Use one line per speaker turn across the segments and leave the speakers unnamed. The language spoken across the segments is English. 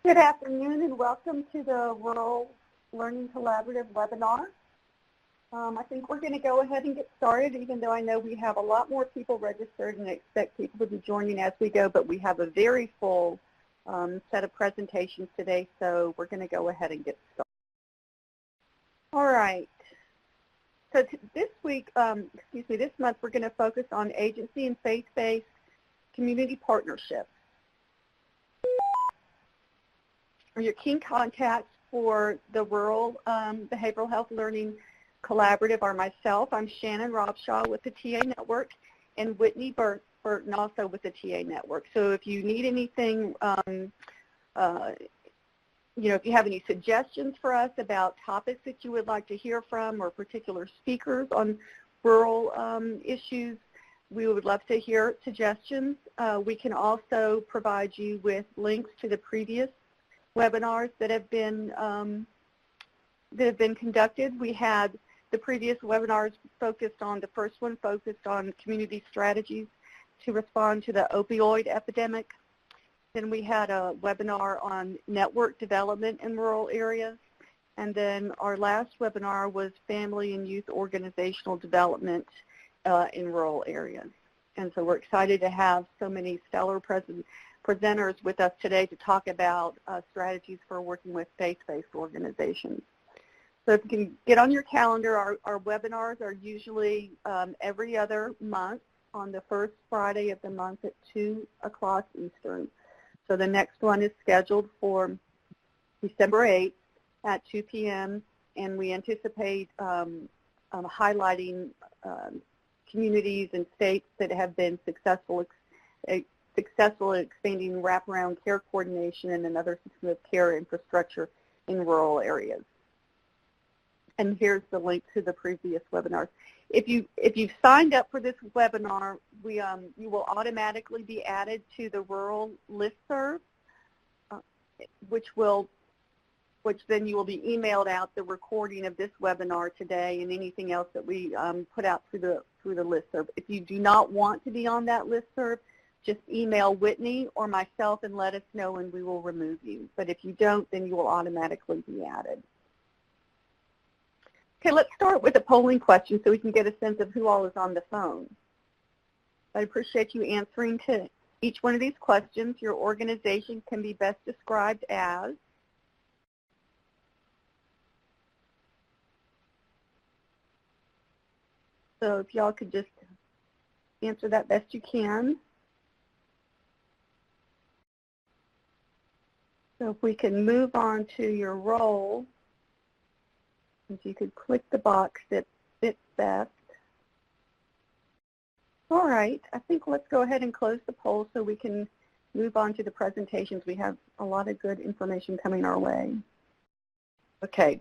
Good afternoon and welcome to the Rural Learning Collaborative webinar. I think we're going to go ahead and get started, even though I know we have a lot more people registered and I expect people to be joining as we go, but we have a very full set of presentations today, so we're going to go ahead and get started. All right. So this week, this month, we're going to focus on agency and faith-based community partnerships. Your key contacts for the Rural Behavioral Health Learning Collaborative are myself. I'm Shannon Robshaw with the TA Network, and Whitney Burton also with the TA Network. So if you need anything, if you have any suggestions for us about topics that you would like to hear from or particular speakers on rural issues, we would love to hear suggestions. We can also provide you with links to the previous webinars that have been conducted. We had the previous webinars focused on, the first one focused on community strategies to respond to the opioid epidemic. Then we had a webinar on network development in rural areas. And then our last webinar was family and youth organizational development in rural areas. And so we're excited to have so many stellar presenters with us today to talk about strategies for working with faith-based organizations. So if you can get on your calendar, our webinars are usually every other month on the first Friday of the month at 2 o'clock Eastern. So the next one is scheduled for December 8th at 2 p.m. and we anticipate highlighting communities and states that have been successful in expanding wraparound care coordination and another system of care infrastructure in rural areas. And here's the link to the previous webinars. If you've signed up for this webinar, you will automatically be added to the rural listserv, which then you will be emailed out the recording of this webinar today and anything else that we put out through the listserv. If you do not want to be on that listserv, just email Whitney or myself and let us know and we will remove you. But if you don't, then you will automatically be added. Okay, let's start with a polling question so we can get a sense of who all is on the phone. I appreciate you answering to each one of these questions. Your organization can be best described as. So if y'all could just answer that best you can. So if we can move on to your role, if you could click the box that fits best. All right, I think let's go ahead and close the poll so we can move on to the presentations. We have a lot of good information coming our way. Okay.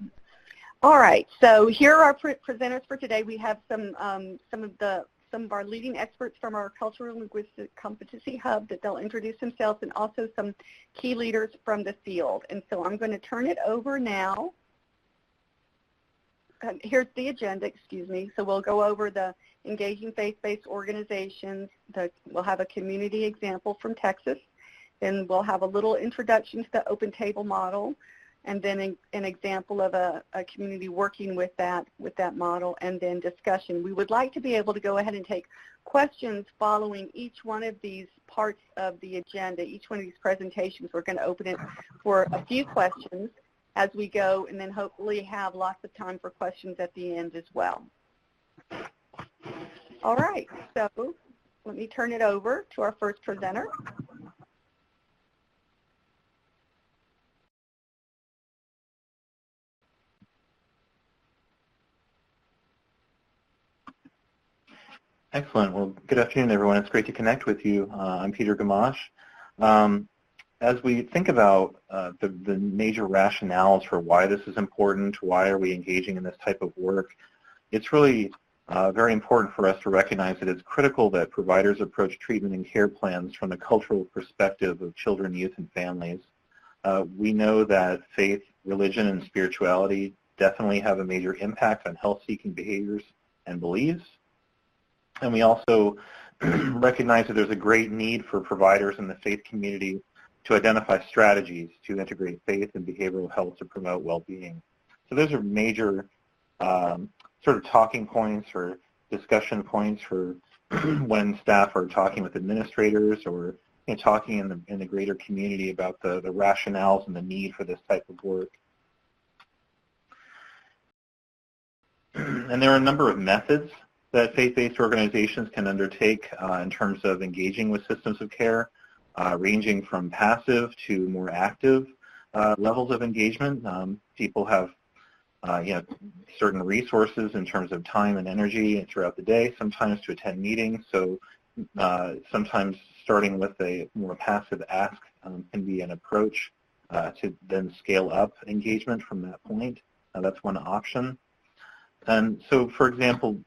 All right, so here are our presenters for today. We have some of our leading experts from our Cultural and Linguistic Competency Hub that they'll introduce themselves, and also some key leaders from the field. And so I'm going to turn it over now. Here's the agenda, excuse me. So we'll go over the engaging faith-based organizations. We'll have a community example from Texas. Then we'll have a little introduction to the open table model, and then an example of a community working with that model, and then discussion. We would like to be able to go ahead and take questions following each one of these parts of the agenda, each one of these presentations. We're going to open it for a few questions as we go, and then hopefully have lots of time for questions at the end as well. All right, so let me turn it over to our first presenter.
Excellent. Well, good afternoon, everyone. It's great to connect with you. I'm Peter Gamache. As we think about the major rationales for why this is important, why are we engaging in this type of work, it's really very important for us to recognize that it's critical that providers approach treatment and care plans from the cultural perspective of children, youth, and families. We know that faith, religion, and spirituality definitely have a major impact on health-seeking behaviors and beliefs. And we also recognize that there's a great need for providers in the faith community to identify strategies to integrate faith and behavioral health to promote well-being. So those are major sort of talking points or discussion points for when staff are talking with administrators or talking in the greater community about the rationales and the need for this type of work. And there are a number of methods that faith-based organizations can undertake in terms of engaging with systems of care, ranging from passive to more active levels of engagement. People have certain resources in terms of time and energy throughout the day, sometimes to attend meetings. So sometimes starting with a more passive ask can be an approach to then scale up engagement from that point. That's one option. And so, for example,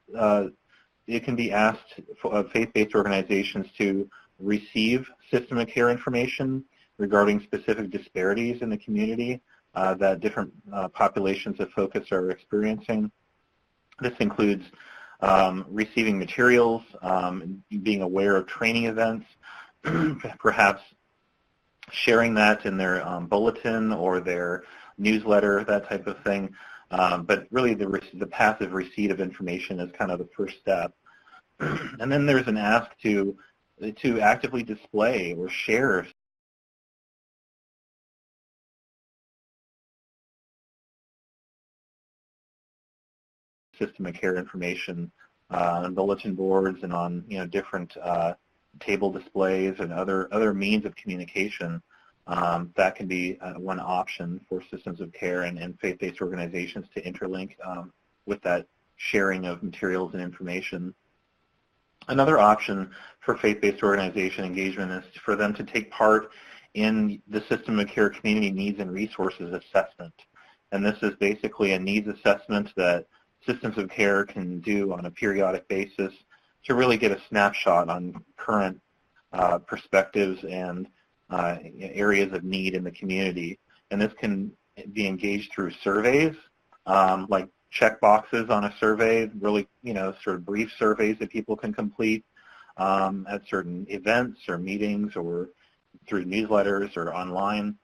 it can be asked of faith-based organizations to receive system of care information regarding specific disparities in the community that different populations of focus are experiencing. This includes receiving materials, being aware of training events, perhaps sharing that in their bulletin or their newsletter, that type of thing. But really the passive receipt of information is kind of the first step. And then there's an ask to actively display or share system of care information on bulletin boards and on different table displays and other means of communication. That can be one option for systems of care and faith-based organizations to interlink with that sharing of materials and information. Another option for faith-based organization engagement is for them to take part in the system of care community needs and resources assessment. And this is basically a needs assessment that systems of care can do on a periodic basis to really get a snapshot on current perspectives and areas of need in the community. And this can be engaged through surveys, like check boxes on a survey, really, sort of brief surveys that people can complete at certain events or meetings or through newsletters or online.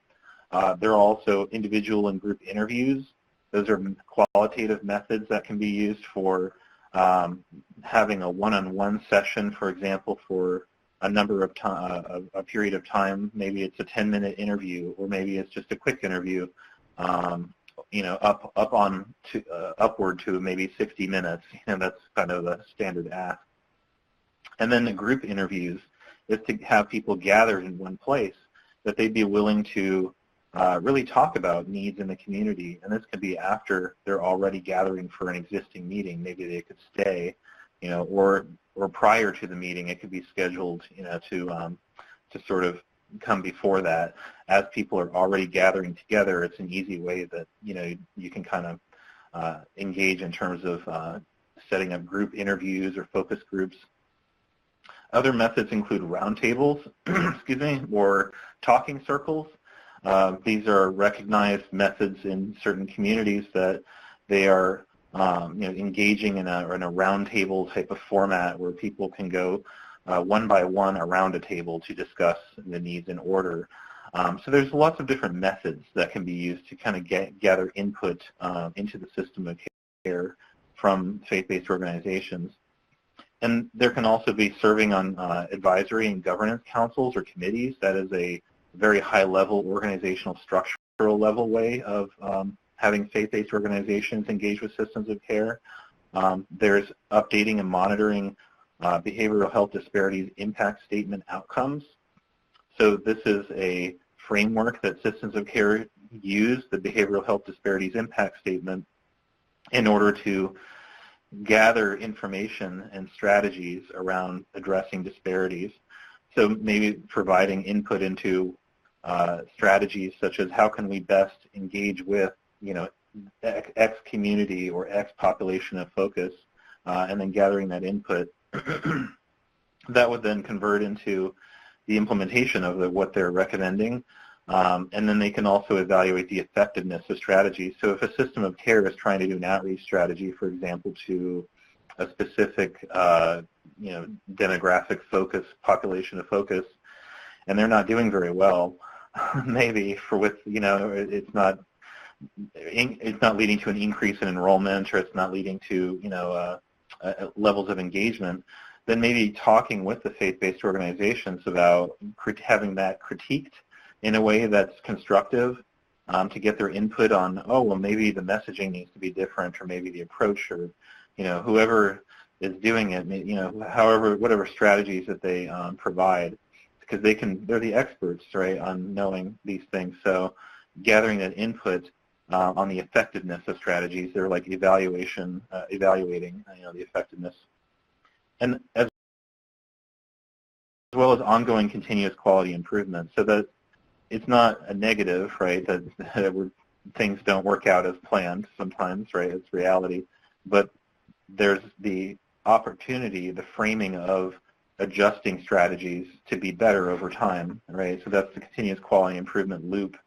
There are also individual and group interviews. Those are qualitative methods that can be used for having a one-on-one session, for example, for a number of time, a period of time. Maybe it's a 10-minute interview, or maybe it's just a quick interview, upward to maybe 60 minutes. That's kind of the standard ask. And then the group interviews is to have people gathered in one place that they'd be willing to really talk about needs in the community. And this could be after they're already gathering for an existing meeting. Maybe they could stay, or prior to the meeting, it could be scheduled, to sort of come before that. As people are already gathering together, it's an easy way that, you can kind of engage in terms of setting up group interviews or focus groups. Other methods include roundtables, excuse me, or talking circles. These are recognized methods in certain communities that they are engaging in a roundtable type of format where people can go one by one around a table to discuss the needs in order. So there's lots of different methods that can be used to kind of gather input into the system of care from faith-based organizations. And there can also be serving on advisory and governance councils or committees. That is a very high-level organizational structural level way of having faith-based organizations engage with systems of care. There's updating and monitoring behavioral health disparities impact statement outcomes. So this is a framework that systems of care use, the behavioral health disparities impact statement, in order to gather information and strategies around addressing disparities. So maybe providing input into strategies such as how can we best engage with, X community or X population of focus, and then gathering that input. That would then convert into the implementation of what they're recommending. And then they can also evaluate the effectiveness of strategies. So if a system of care is trying to do an outreach strategy, for example, to a specific demographic focus, population of focus, and they're not doing very well, maybe it's not leading to an increase in enrollment, or it's not leading to levels of engagement, then maybe talking with the faith-based organizations about having that critiqued in a way that's constructive, to get their input on, oh, well, maybe the messaging needs to be different, or maybe the approach, or whoever is doing it, whatever strategies that they provide, because they're the experts, right, on knowing these things. So gathering that input on the effectiveness of strategies, they're like evaluating the effectiveness, and as well as ongoing continuous quality improvement, so that it's not a negative, right, that things don't work out as planned sometimes, right, it's reality, but there's the opportunity, the framing of adjusting strategies to be better over time, right, so that's the continuous quality improvement loop,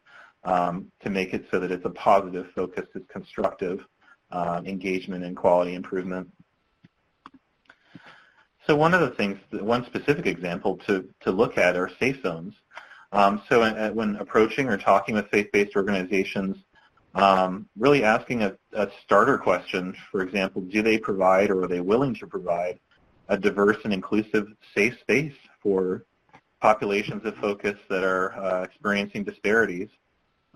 to make it so that it's a positive focus, it's constructive engagement and quality improvement. So one specific example to look at are safe zones. So when approaching or talking with faith-based organizations, really asking a starter question, for example, do they provide, or are they willing to provide, a diverse and inclusive safe space for populations of focus that are experiencing disparities?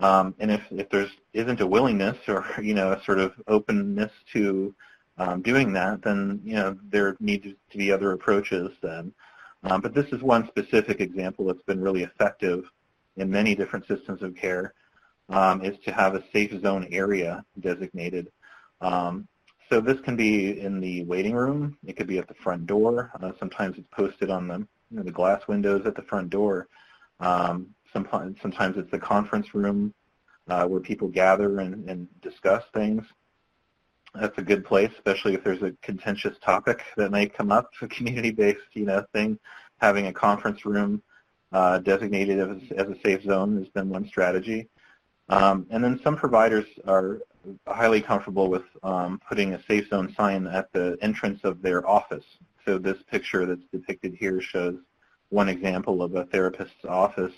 And if there isn't a willingness or a sort of openness to doing that, then there need to be other approaches then. But this is one specific example that's been really effective in many different systems of care, is to have a safe zone area designated. So this can be in the waiting room. It could be at the front door. Sometimes it's posted on the glass windows at the front door. Sometimes it's the conference room where people gather and discuss things. That's a good place, especially if there's a contentious topic that may come up, a community-based thing. Having a conference room designated as a safe zone has been one strategy. And then some providers are highly comfortable with putting a safe zone sign at the entrance of their office. So this picture that's depicted here shows one example of a therapist's office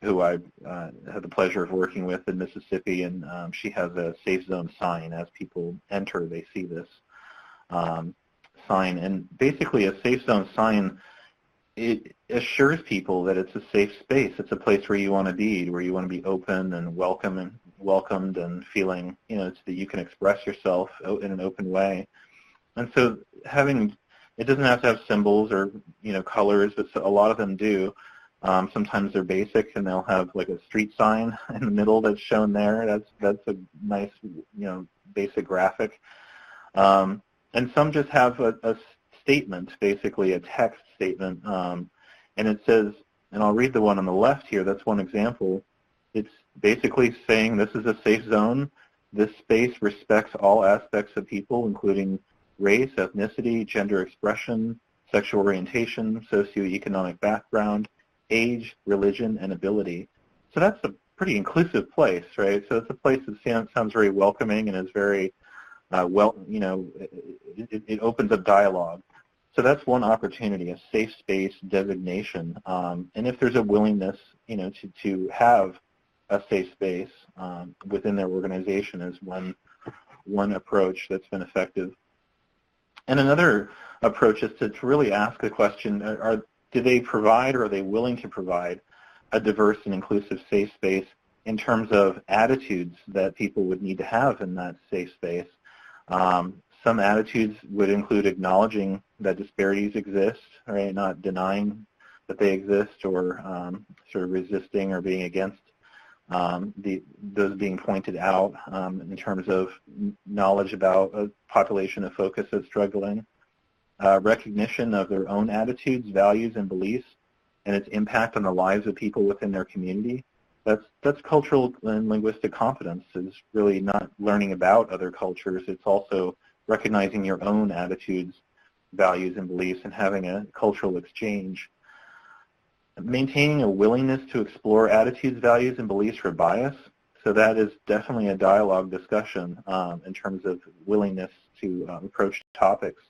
who I had the pleasure of working with in Mississippi, and she has a safe zone sign. As people enter, they see this sign. And basically a safe zone sign, it assures people that it's a safe space. It's a place where you want to be, open and welcomed and feeling, that you can express yourself in an open way. And so it doesn't have to have symbols or, colors, but a lot of them do. Sometimes they're basic, and they'll have like a street sign in the middle that's shown there. That's a nice, basic graphic. And some just have a statement, basically a text statement, and it says, and I'll read the one on the left here. That's one example. It's basically saying this is a safe zone. This space respects all aspects of people, including race, ethnicity, gender expression, sexual orientation, socioeconomic background, age, religion, and ability. So that's a pretty inclusive place, right? So it's a place that sounds very welcoming and is very it opens up dialogue. So that's one opportunity, a safe space designation. And if there's a willingness, to have a safe space within their organization is one approach that's been effective. And another approach is to really ask the question, do they provide, or are they willing to provide a diverse and inclusive safe space in terms of attitudes that people would need to have in that safe space? Some attitudes would include acknowledging that disparities exist, right? Not denying that they exist, or sort of resisting or being against those being pointed out in terms of knowledge about a population of focus that's struggling. Recognition of their own attitudes, values, and beliefs, and its impact on the lives of people within their community. That's cultural and linguistic competence. Is really not learning about other cultures. It's also recognizing your own attitudes, values, and beliefs, and having a cultural exchange. Maintaining a willingness to explore attitudes, values, and beliefs for bias. So that is definitely a dialogue discussion in terms of willingness to approach topics.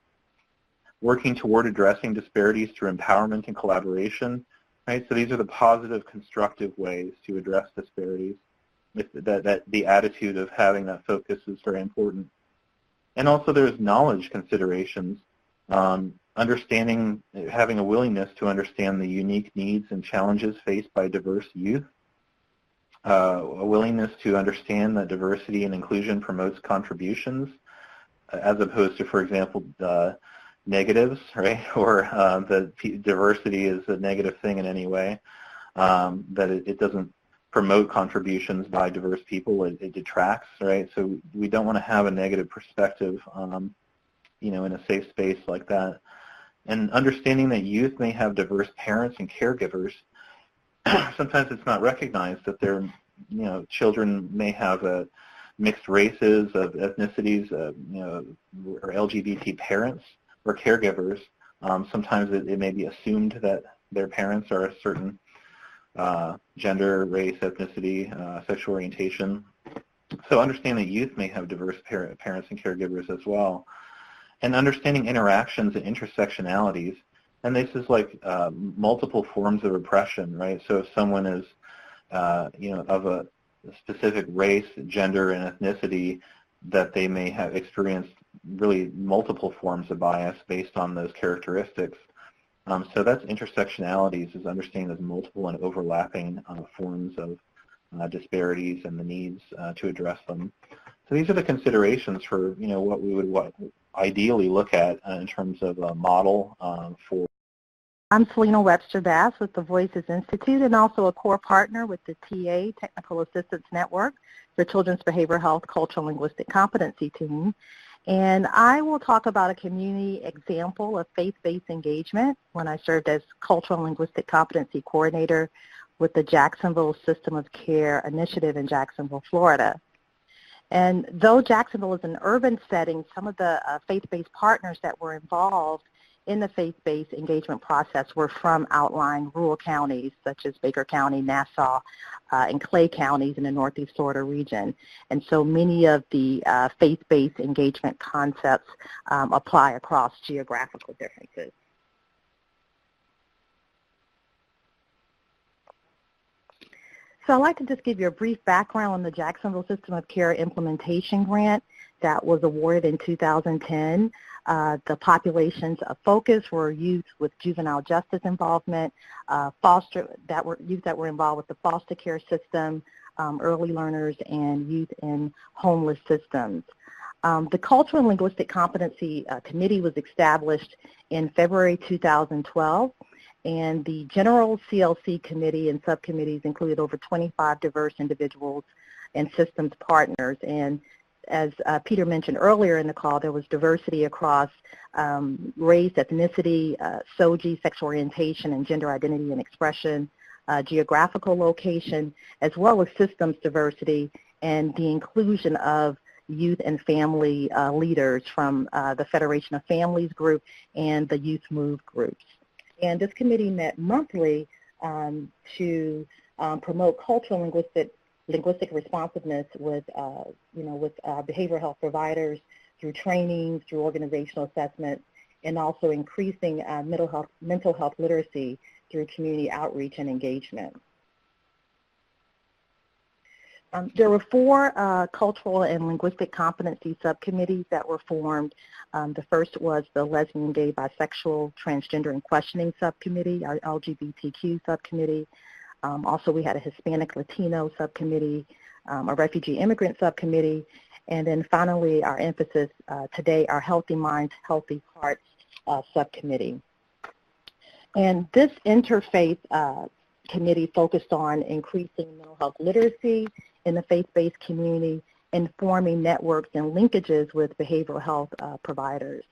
Working toward addressing disparities through empowerment and collaboration. right? So these are the positive, constructive ways to address disparities. That the attitude of having that focus is very important. And also there's knowledge considerations, understanding, having a willingness to understand the unique needs and challenges faced by diverse youth, a willingness to understand that diversity and inclusion promotes contributions, as opposed to, for example, negatives, right? Or that diversity is a negative thing in any way, that it doesn't promote contributions by diverse people, it detracts, right? So we don't want to have a negative perspective, in a safe space like that. And understanding that youth may have diverse parents and caregivers, sometimes it's not recognized that their, children may have mixed races, of ethnicities, or LGBT parents or caregivers. Sometimes it may be assumed that their parents are a certain gender, race, ethnicity, sexual orientation. So understanding that youth may have diverse parents and caregivers as well. And understanding interactions and intersectionalities. And this is like multiple forms of oppression, right? So if someone is, of a specific race, gender, and ethnicity, that they may have experienced really multiple forms of bias based on those characteristics. So that's intersectionalities, is understanding those multiple and overlapping forms of disparities and the needs to address them. So these are the considerations for, what we would ideally look at in terms of a model for.
I'm Selena Webster-Bass with the Voices Institute and also a core partner with the TA, Technical Assistance Network, for Children's Behavioral Health Cultural and Linguistic Competency team. And I will talk about a community example of faith-based engagement when I served as Cultural and Linguistic Competency Coordinator with the Jacksonville System of Care Initiative in Jacksonville, Florida. And though Jacksonville is an urban setting, some of the faith-based partners that were involved in the faith-based engagement process were from outlying rural counties such as Baker County, Nassau, and Clay counties in the Northeast Florida region. And so many of the faith-based engagement concepts apply across geographical differences. So I'd like to just give you a brief background on the Jacksonville System of Care Implementation Grant that was awarded in 2010. The populations of focus were youth with juvenile justice involvement, youth that were involved with the foster care system, early learners, and youth in homeless systems. The Cultural and Linguistic Competency Committee was established in February 2012, and the General CLC Committee and subcommittees included over 25 diverse individuals and systems partners. And as Peter mentioned earlier in the call, there was diversity across race, ethnicity, SOGI, sexual orientation, and gender identity and expression, geographical location, as well as systems diversity and the inclusion of youth and family leaders from the Federation of Families group and the Youth Move groups. And this committee met monthly to promote cultural and linguistic responsiveness with behavioral health providers through trainings, through organizational assessments, and also increasing mental health literacy through community outreach and engagement. There were 4 cultural and linguistic competency subcommittees that were formed. The first was the Lesbian, Gay, Bisexual, Transgender, and Questioning Subcommittee, our LGBTQ subcommittee. Also, we had a Hispanic Latino subcommittee, a Refugee Immigrant subcommittee, and then finally our emphasis today, our Healthy Minds, Healthy Hearts subcommittee. And this interfaith committee focused on increasing mental health literacy in the faith-based community and forming networks and linkages with behavioral health providers.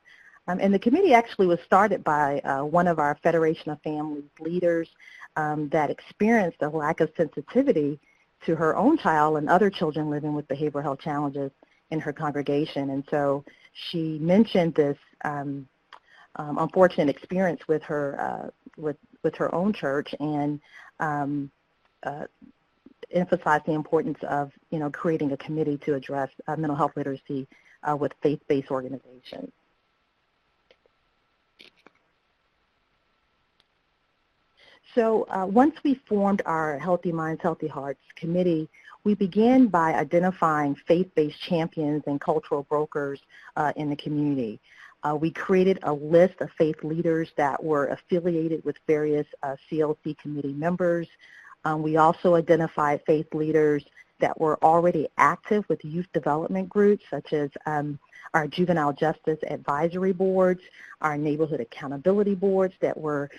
And the committee actually was started by one of our Federation of Families leaders that experienced a lack of sensitivity to her own child and other children living with behavioral health challenges in her congregation. And so she mentioned this unfortunate experience with her own church and emphasized the importance of creating a committee to address mental health literacy with faith-based organizations. So once we formed our Healthy Minds, Healthy Hearts committee, we began by identifying faith-based champions and cultural brokers in the community. We created a list of faith leaders that were affiliated with various CLC committee members. We also identified faith leaders that were already active with youth development groups, such as our juvenile justice advisory boards, our neighborhood accountability boards that were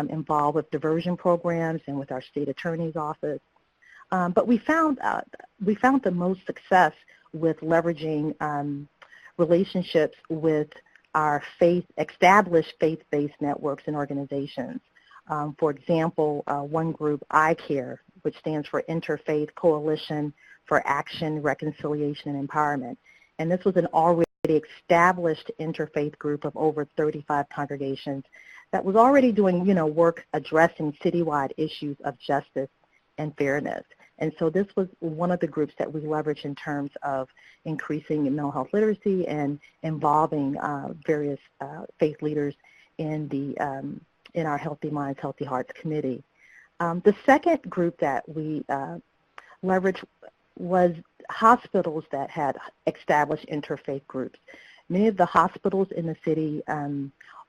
involved with diversion programs and with our state attorney's office. But we found the most success with leveraging relationships with our established faith-based networks and organizations. For example, one group, ICARE, which stands for Interfaith Coalition for Action, Reconciliation, and Empowerment. And this was an already established interfaith group of over 35 congregations that was already doing, work addressing citywide issues of justice and fairness. And so this was one of the groups that we leveraged in terms of increasing mental health literacy and involving various faith leaders in our Healthy Minds, Healthy Hearts committee. The second group that we leveraged was hospitals that had established interfaith groups. Many of the hospitals in the city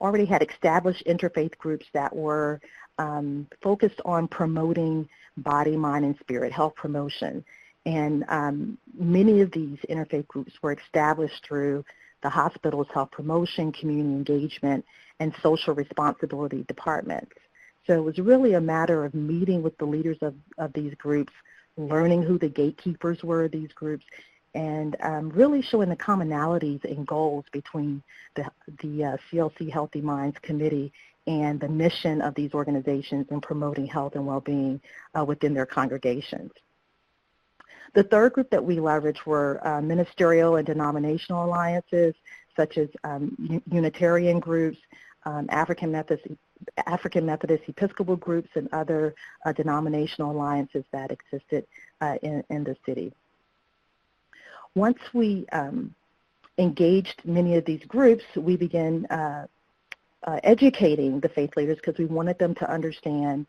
already had established interfaith groups that were focused on promoting body, mind, and spirit health promotion. And many of these interfaith groups were established through the hospital's health promotion, community engagement, and social responsibility departments. So it was really a matter of meeting with the leaders of these groups, learning who the gatekeepers were of these groups, and really showing the commonalities and goals between the CLC Healthy Minds Committee and the mission of these organizations in promoting health and well-being within their congregations. The third group that we leveraged were ministerial and denominational alliances, such as Unitarian groups, African Methodist Episcopal groups, and other denominational alliances that existed in the city. Once we engaged many of these groups, we began educating the faith leaders because we wanted them to understand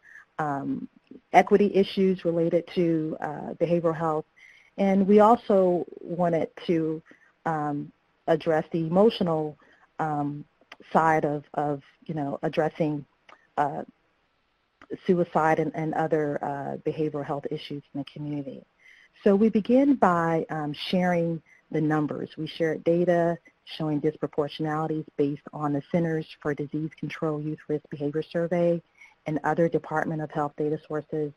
equity issues related to behavioral health, and we also wanted to address the emotional side of addressing suicide and other behavioral health issues in the community. So we began by sharing the numbers. We shared data showing disproportionalities based on the Centers for Disease Control Youth Risk Behavior Survey and other Department of Health data sources.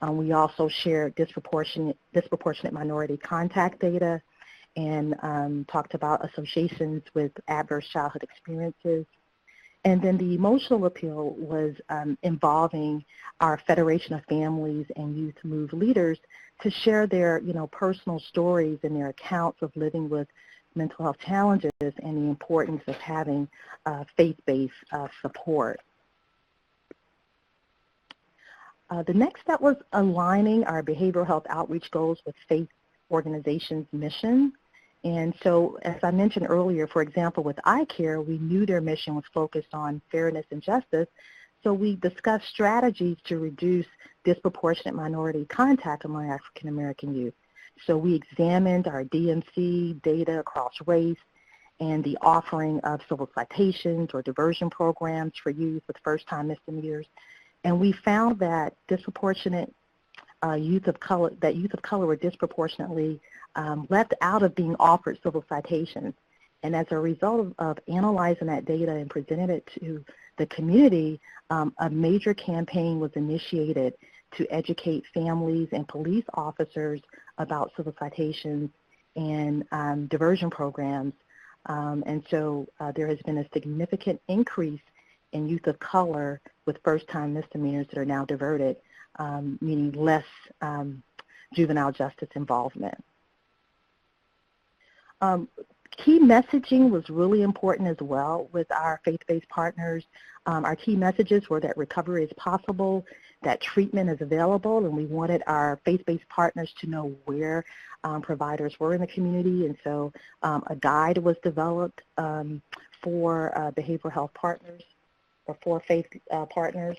We also shared disproportionate minority contact data and talked about associations with adverse childhood experiences. And then the emotional appeal was involving our Federation of Families and Youth Move leaders to share their, personal stories and their accounts of living with mental health challenges and the importance of having faith-based support. The next step was aligning our behavioral health outreach goals with faith organizations' mission. And so, as I mentioned earlier, for example, with iCare, we knew their mission was focused on fairness and justice, so we discussed strategies to reduce disproportionate minority contact among African American youth. So we examined our DMC data across race and the offering of civil citations or diversion programs for youth with first-time misdemeanors. And we found that youth of color were disproportionately left out of being offered civil citations. And as a result of analyzing that data and presenting it to the community, a major campaign was initiated to educate families and police officers about civil citations and diversion programs. And so there has been a significant increase in youth of color with first-time misdemeanors that are now diverted, meaning less juvenile justice involvement. Key messaging was really important as well with our faith-based partners. Our key messages were that recovery is possible, that treatment is available, and we wanted our faith-based partners to know where providers were in the community. And so a guide was developed for behavioral health partners or for faith partners.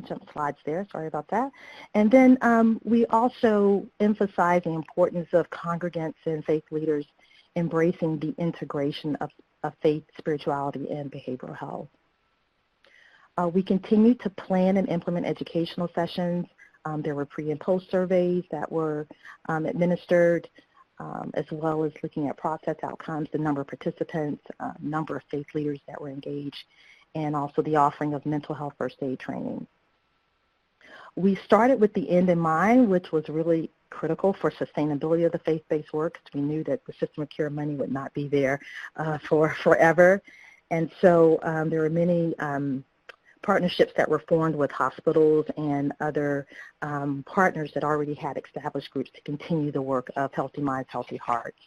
jump slides there, sorry about that. And then we also emphasize the importance of congregants and faith leaders embracing the integration of faith, spirituality, and behavioral health. We continue to plan and implement educational sessions. There were pre and post surveys that were administered, as well as looking at process outcomes, the number of participants, number of faith leaders that were engaged, and also the offering of mental health first aid training. We started with the end in mind, which was really critical for sustainability of the faith-based work, because we knew that the system of care money would not be there for forever. And so there were many partnerships that were formed with hospitals and other partners that already had established groups to continue the work of Healthy Minds, Healthy Hearts.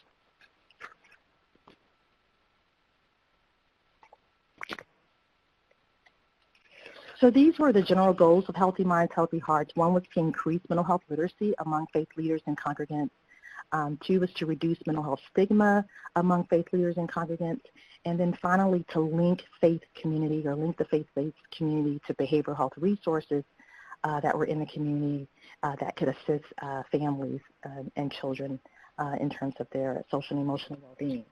So these were the general goals of Healthy Minds, Healthy Hearts. One was to increase mental health literacy among faith leaders and congregants. Two was to reduce mental health stigma among faith leaders and congregants. And then finally, to link faith community or link the faith-based community to behavioral health resources that were in the community that could assist families and children in terms of their social and emotional well-being.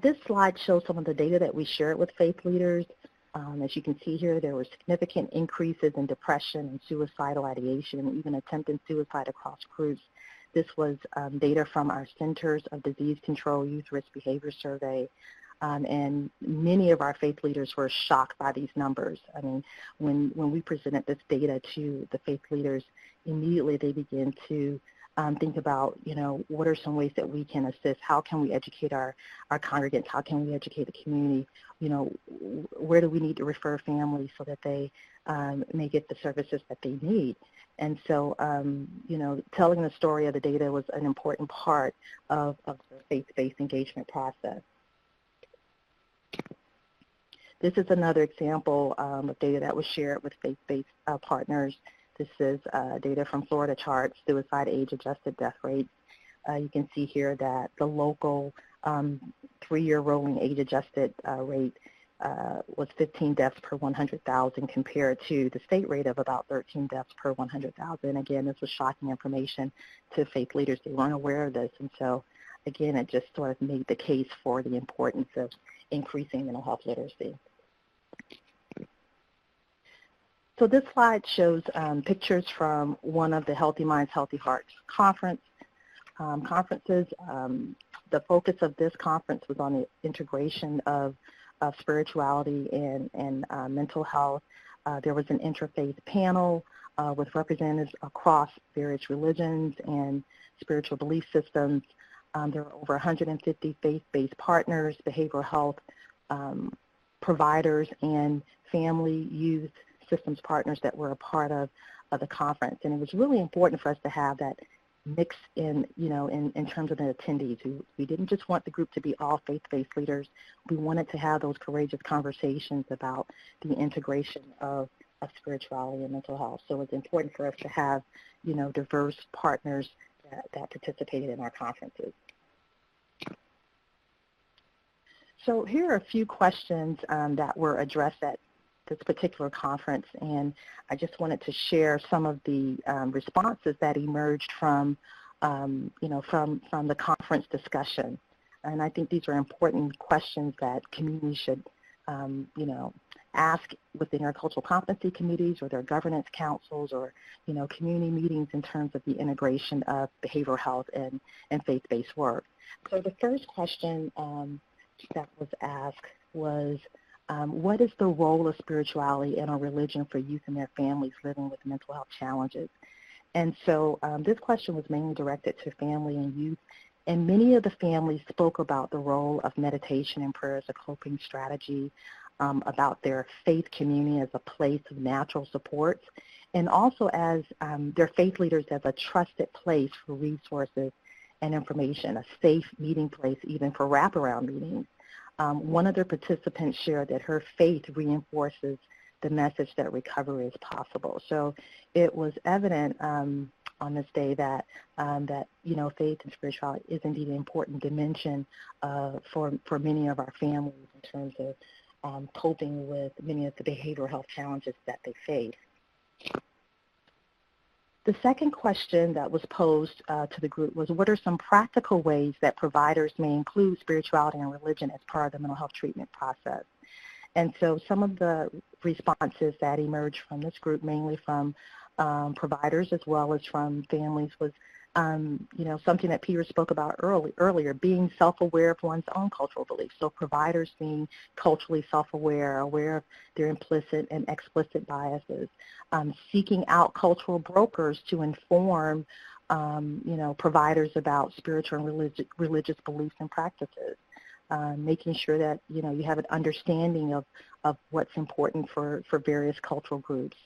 This slide shows some of the data that we shared with faith leaders. As you can see here, there were significant increases in depression and suicidal ideation and even attempted suicide across groups. This was data from our Centers of Disease Control Youth Risk Behavior Survey, and many of our faith leaders were shocked by these numbers. I mean, when we presented this data to the faith leaders, immediately they began to think about, you know, what are some ways that we can assist? How can we educate our congregants? How can we educate the community? You know, where do we need to refer families so that they may get the services that they need? And so, you know, telling the story of the data was an important part of the faith-based engagement process. This is another example of data that was shared with faith-based partners. This is data from Florida Charts, suicide age-adjusted death rates. You can see here that the local 3-year rolling age-adjusted rate was 15 deaths per 100,000 compared to the state rate of about 13 deaths per 100,000. Again, this was shocking information to faith leaders. They weren't aware of this. And so, again, it just sort of made the case for the importance of increasing mental health literacy. So this slide shows pictures from one of the Healthy Minds, Healthy Hearts conferences. The focus of this conference was on the integration of spirituality and mental health. There was an interfaith panel with representatives across various religions and spiritual belief systems. There were over 150 faith-based partners, behavioral health providers, and family youth systems partners that were a part of the conference. And it was really important for us to have that mix in, you know, in terms of the attendees. We didn't just want the group to be all faith-based leaders. We wanted to have those courageous conversations about the integration of spirituality and mental health. So it's important for us to have, you know, diverse partners that participated in our conferences. So here are a few questions that were addressed at this particular conference, and I just wanted to share some of the responses that emerged from, you know, from the conference discussion. And I think these are important questions that communities should, you know, ask within their cultural competency committees or their governance councils or, you know, community meetings in terms of the integration of behavioral health and faith-based work. So the first question that was asked was, what is the role of spirituality and or religion for youth and their families living with mental health challenges? And so this question was mainly directed to family and youth, and many of the families spoke about the role of meditation and prayer as a coping strategy, about their faith community as a place of natural supports, and also as their faith leaders as a trusted place for resources and information, a safe meeting place even for wraparound meetings. One of the participants shared that her faith reinforces the message that recovery is possible. So it was evident on this day that faith and spirituality is indeed an important dimension for many of our families in terms of coping with many of the behavioral health challenges that they face. The second question that was posed to the group was, what are some practical ways that providers may include spirituality and religion as part of the mental health treatment process? And so some of the responses that emerged from this group, mainly from providers as well as from families, was something that Peter spoke about earlier, being self-aware of one's own cultural beliefs. So providers being culturally self-aware, aware of their implicit and explicit biases, seeking out cultural brokers to inform, providers about spiritual and religious beliefs and practices, making sure that, you have an understanding of what's important for various cultural groups.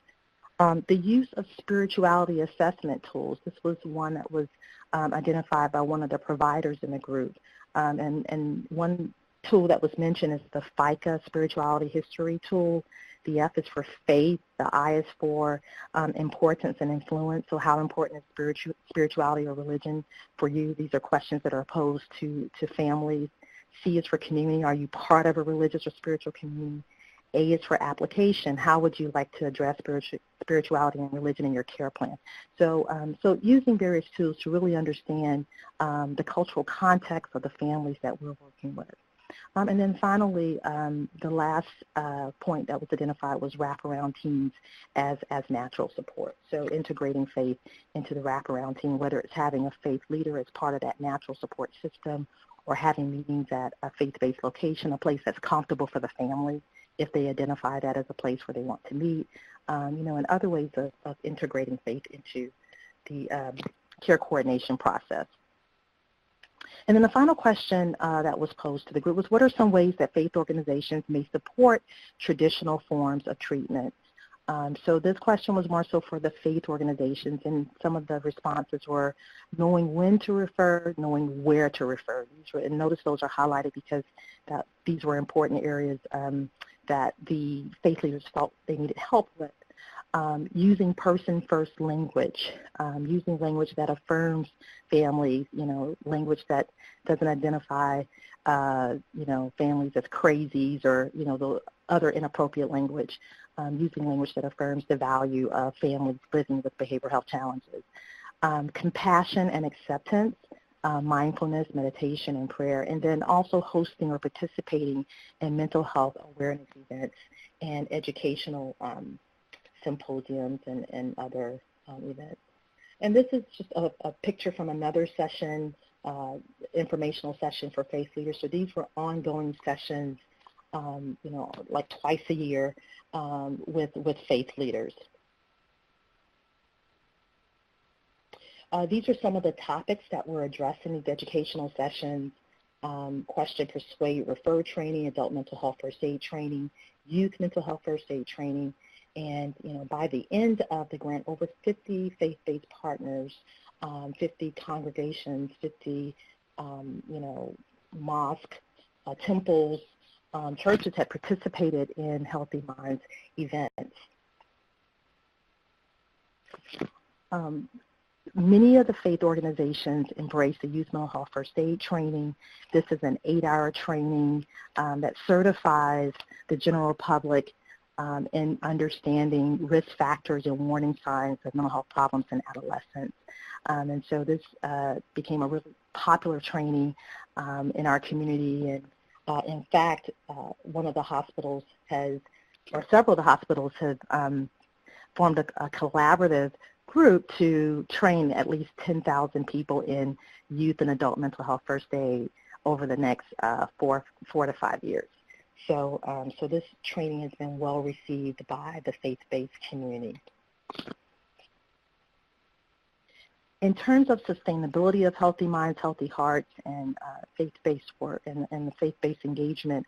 The use of spirituality assessment tools, this was one that was identified by one of the providers in the group. And one tool that was mentioned is the FICA Spirituality History tool. The F is for faith, the I is for importance and influence, so how important is spirituality or religion for you? These are questions that are posed to families. C is for community, are you part of a religious or spiritual community? A is for application. How would you like to address spirituality and religion in your care plan? So, using various tools to really understand the cultural context of the families that we're working with. And then finally, the last point that was identified was wraparound teams as natural support. So integrating faith into the wraparound team, whether it's having a faith leader as part of that natural support system or having meetings at a faith-based location, a place that's comfortable for the family, if they identify that as a place where they want to meet, and other ways of integrating faith into the care coordination process. And then the final question that was posed to the group was, what are some ways that faith organizations may support traditional forms of treatment? So this question was more so for the faith organizations, and some of the responses were knowing when to refer, knowing where to refer. And notice those are highlighted because these were important areas that the faith leaders felt they needed help with. Using person-first language, using language that affirms families, language that doesn't identify, families as crazies or, the other inappropriate language, using language that affirms the value of families living with behavioral health challenges. Compassion and acceptance, mindfulness, meditation, and prayer, and then also hosting or participating in mental health awareness events and educational symposiums and other events. And this is just a picture from another session, informational session for faith leaders. So these were ongoing sessions, like twice a year with faith leaders. These are some of the topics that were addressed in these educational sessions: question, persuade, refer training, adult mental health first aid training, youth mental health first aid training. And, by the end of the grant, over 50 faith-based partners, 50 congregations, 50, mosques, temples, churches had participated in Healthy Minds events. Many of the faith organizations embrace the youth mental health first aid training. This is an 8-hour training that certifies the general public in understanding risk factors and warning signs of mental health problems in adolescents. And so this became a really popular training in our community. And in fact, one of the hospitals or several of the hospitals have formed a collaborative group to train at least 10,000 people in youth and adult mental health first aid over the next 4 to 5 years. So, so this training has been well received by the faith-based community. In terms of sustainability of Healthy Minds, Healthy Hearts, and faith-based work and the faith-based engagement,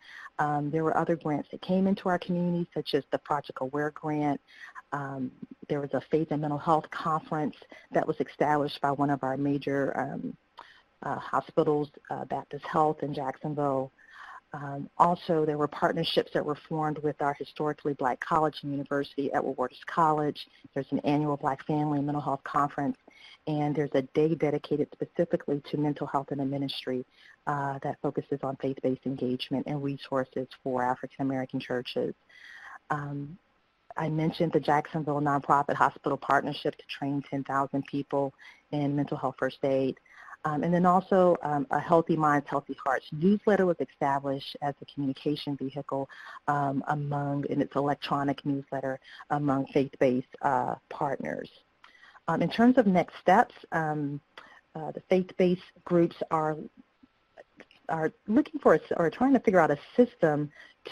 there were other grants that came into our community, such as the Project Aware grant. There was a Faith and Mental Health conference that was established by one of our major hospitals, Baptist Health in Jacksonville. Also, there were partnerships that were formed with our historically Black college and university, Edward Waters College. There's an annual Black Family and Mental Health Conference. and there's a day dedicated specifically to mental health in the ministry that focuses on faith-based engagement and resources for African American churches. I mentioned the Jacksonville Nonprofit Hospital Partnership to train 10,000 people in mental health first aid. And then also a Healthy Minds, Healthy Hearts newsletter was established as a communication vehicle and it's electronic newsletter among faith-based partners. In terms of next steps, the faith-based groups are looking for or trying to figure out a system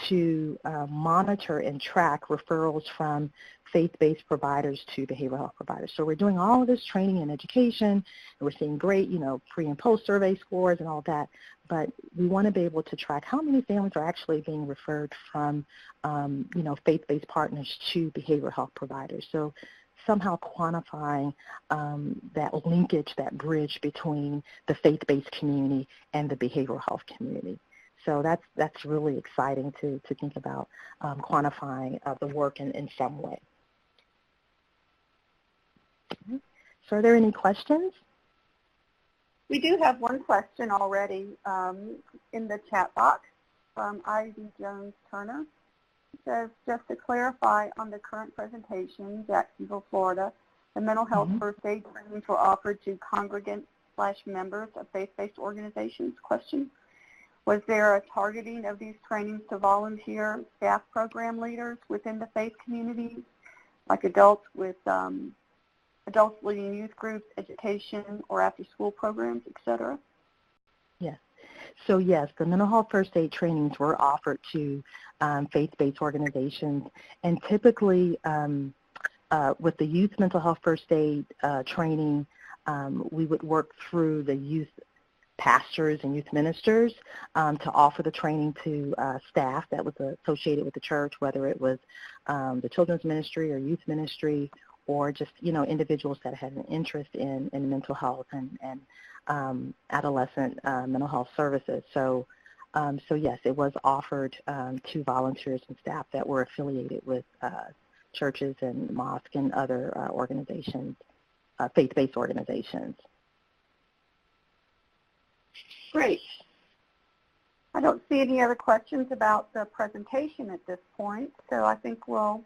to monitor and track referrals from faith-based providers to behavioral health providers. So we're doing all of this training and education, and we're seeing great, pre and post survey scores and all that, but we want to be able to track how many families are actually being referred from, faith-based partners to behavioral health providers. So somehow quantifying that linkage, that bridge between the faith-based community and the behavioral health community. So that's really exciting to think about quantifying the work in some way. So are there any questions?
We do have one question already in the chat box from Ivy Jones-Turner. It says, just to clarify on the current presentation, Jacksonville, Florida, the mental health first aid trainings were offered to congregants/members of faith-based organizations. Question, was there a targeting of these trainings to volunteer staff program leaders within the faith communities, like adults leading youth groups, education, or after-school programs, et cetera?
Yes. So yes, the mental health first aid trainings were offered to faith-based organizations, and typically with the youth mental health first aid training, we would work through the youth pastors and youth ministers to offer the training to staff that was associated with the church, whether it was the children's ministry or youth ministry, or just, individuals that had an interest in mental health and adolescent mental health services. So yes, it was offered to volunteers and staff that were affiliated with churches and mosques and other organizations, faith-based organizations.
Great. I don't see any other questions about the presentation at this point, so I think we'll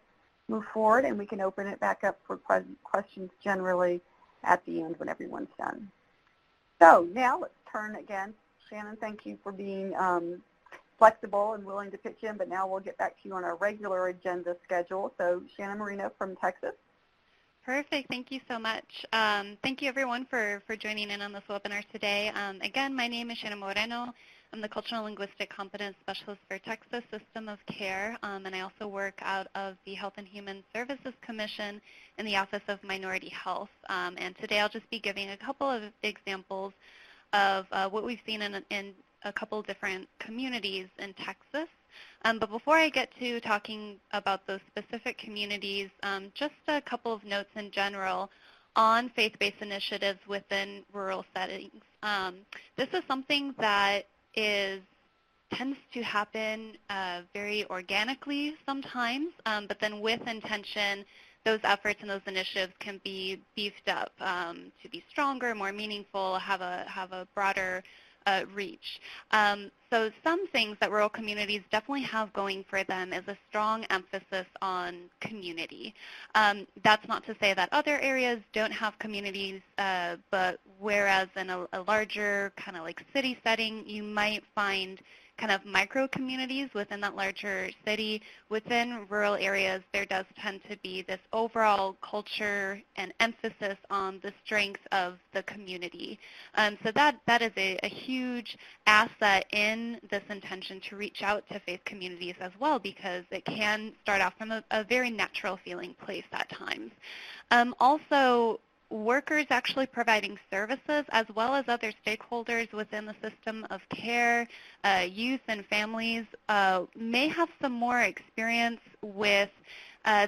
move forward and we can open it back up for questions generally at the end when everyone's done. So now let's turn again. Shannon, thank you for being flexible and willing to pitch in, but now we'll get back to you on our regular agenda schedule. So Shannon Marino from Texas.
Perfect. Thank you so much. Thank you, everyone, for joining in on this webinar today. Again, my name is Shannon Moreno. I'm the Cultural Linguistic Competence Specialist for Texas System of Care, and I also work out of the Health and Human Services Commission in the Office of Minority Health. And today I'll just be giving a couple of examples of what we've seen in a couple different communities in Texas. But before I get to talking about those specific communities, just a couple of notes in general on faith-based initiatives within rural settings. This is something that tends to happen very organically sometimes, but then with intention, those efforts and those initiatives can be beefed up to be stronger, more meaningful, have a broader reach. So some things that rural communities definitely have going for them is a strong emphasis on community. That's not to say that other areas don't have communities, but whereas in a larger kind of like city setting, you might find kind of micro communities within that larger city. Within rural areas, there does tend to be this overall culture and emphasis on the strength of the community. So that is a huge asset in this intention to reach out to faith communities as well, because it can start off from a very natural feeling place at times. Also, workers actually providing services as well as other stakeholders within the system of care, youth and families may have some more experience with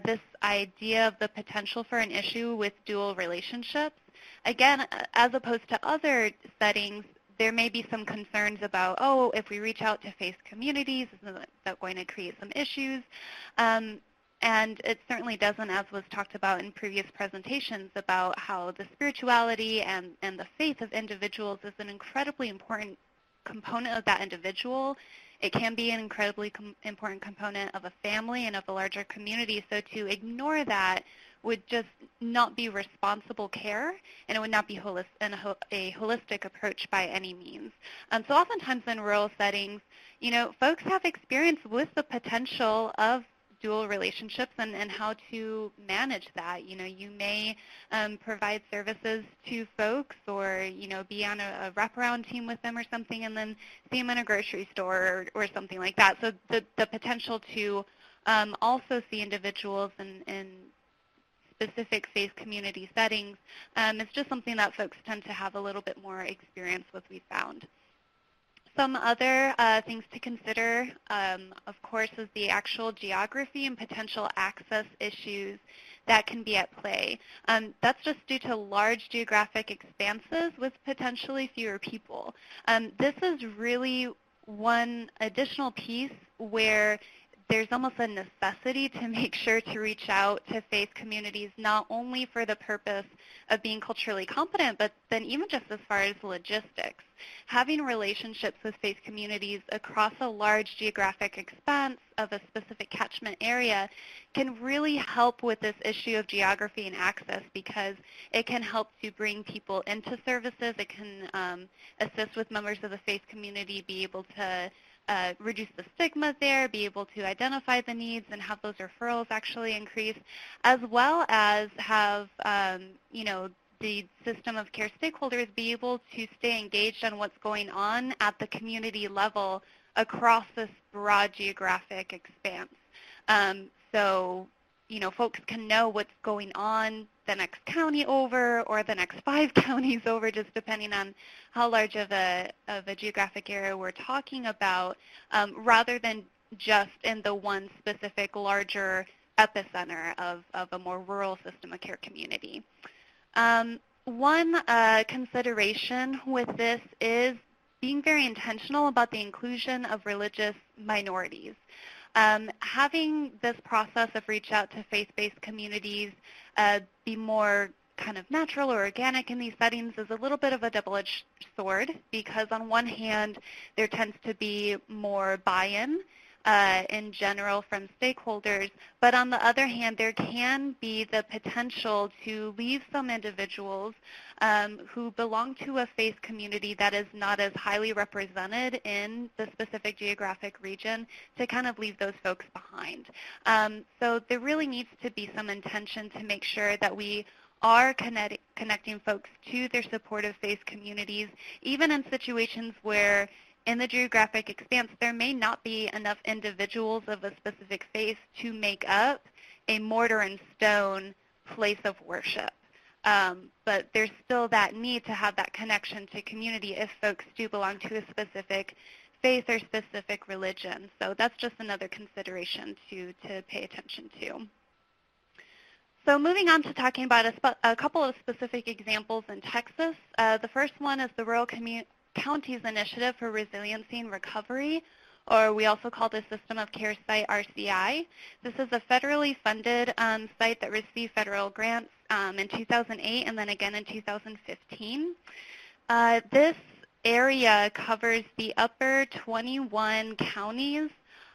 this idea of the potential for an issue with dual relationships. Again, as opposed to other settings, there may be some concerns about, if we reach out to faith communities, isn't that going to create some issues? And it certainly doesn't, as was talked about in previous presentations, about how the spirituality and the faith of individuals is an incredibly important component of that individual. It can be an incredibly important component of a family and of a larger community. So to ignore that would just not be responsible care, and it would not be a holistic approach by any means. So oftentimes in rural settings, folks have experience with the potential of dual relationships and how to manage that. You may provide services to folks or, be on a wraparound team with them or something and then see them in a grocery store or something like that. So the potential to also see individuals in specific faith community settings is just something that folks tend to have a little bit more experience with, we found. Some other things to consider, of course, is the actual geography and potential access issues that can be at play. That's just due to large geographic expanses with potentially fewer people. This is really one additional piece where there's almost a necessity to make sure to reach out to faith communities, not only for the purpose of being culturally competent, but then even just as far as logistics. Having relationships with faith communities across a large geographic expanse of a specific catchment area can really help with this issue of geography and access, because it can help to bring people into services. It can assist with members of the faith community be able to reduce the stigma there, be able to identify the needs and have those referrals actually increase, as well as have, the system of care stakeholders be able to stay engaged on what's going on at the community level across this broad geographic expanse. So, folks can know what's going on the next county over or the next 5 counties over, just depending on how large of a geographic area we're talking about, rather than just in the one specific larger epicenter of a more rural system of care community. One consideration with this is being very intentional about the inclusion of religious minorities. Having this process of reach out to faith-based communities be more kind of natural or organic in these settings is a little bit of a double-edged sword, because on one hand, there tends to be more buy-in in general from stakeholders, but on the other hand, there can be the potential to leave some individuals who belong to a faith community that is not as highly represented in the specific geographic region, to kind of leave those folks behind. So there really needs to be some intention to make sure that we are connecting folks to their supportive faith communities, even in situations where in the geographic expanse there may not be enough individuals of a specific faith to make up a mortar and stone place of worship. But there's still that need to have that connection to community if folks do belong to a specific faith or specific religion. So that's just another consideration to pay attention to. So moving on to talking about a couple of specific examples in Texas. The first one is the Rural Counties Initiative for Resiliency and Recovery, or we also call this System of Care Site RCI. This is a federally funded site that received federal grants in 2008 and then again in 2015. This area covers the upper 21 counties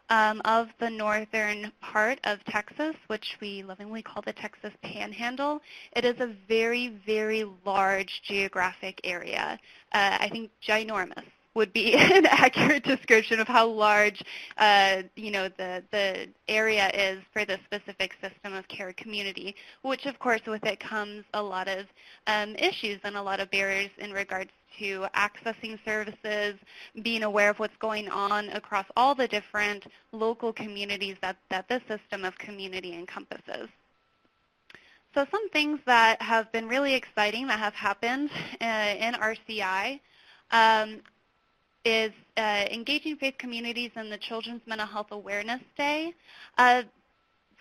of the northern part of Texas, which we lovingly call the Texas Panhandle. It is a very, very large geographic area. I think ginormous would be an accurate description of how large, the area is for the specific system of care community, which of course with it comes a lot of issues and a lot of barriers in regards to accessing services, being aware of what's going on across all the different local communities that this system of community encompasses. So some things that have been really exciting that have happened in RCI is engaging faith communities in the Children's Mental Health Awareness Day.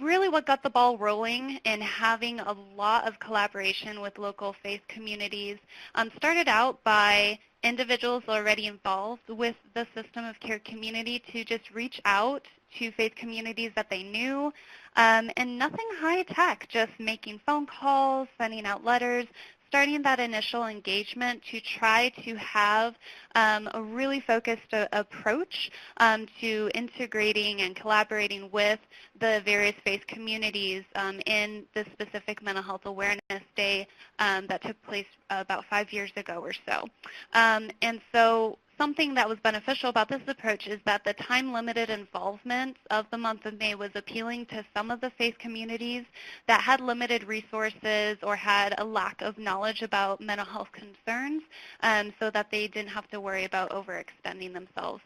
Really what got the ball rolling and having a lot of collaboration with local faith communities started out by individuals already involved with the system of care community to just reach out to faith communities that they knew, and nothing high tech, just making phone calls, sending out letters, starting that initial engagement to try to have a really focused approach to integrating and collaborating with the various faith communities in the specific Mental Health Awareness Day that took place about 5 years ago or so. And so something that was beneficial about this approach is that the time-limited involvement of the month of May was appealing to some of the faith communities that had limited resources or had a lack of knowledge about mental health concerns, so that they didn't have to worry about overextending themselves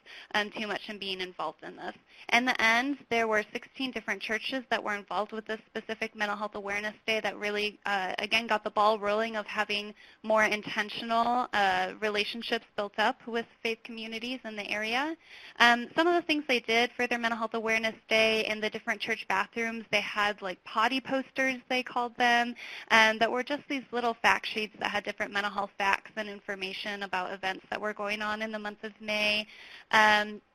too much and being involved in this. In the end, there were 16 different churches that were involved with this specific Mental Health Awareness Day that really, again, got the ball rolling of having more intentional relationships built up with faith communities in the area. Some of the things they did for their Mental Health Awareness Day in the different church bathrooms, they had like potty posters, they called them, that were just these little fact sheets that had different mental health facts and information about events that were going on in the month of May.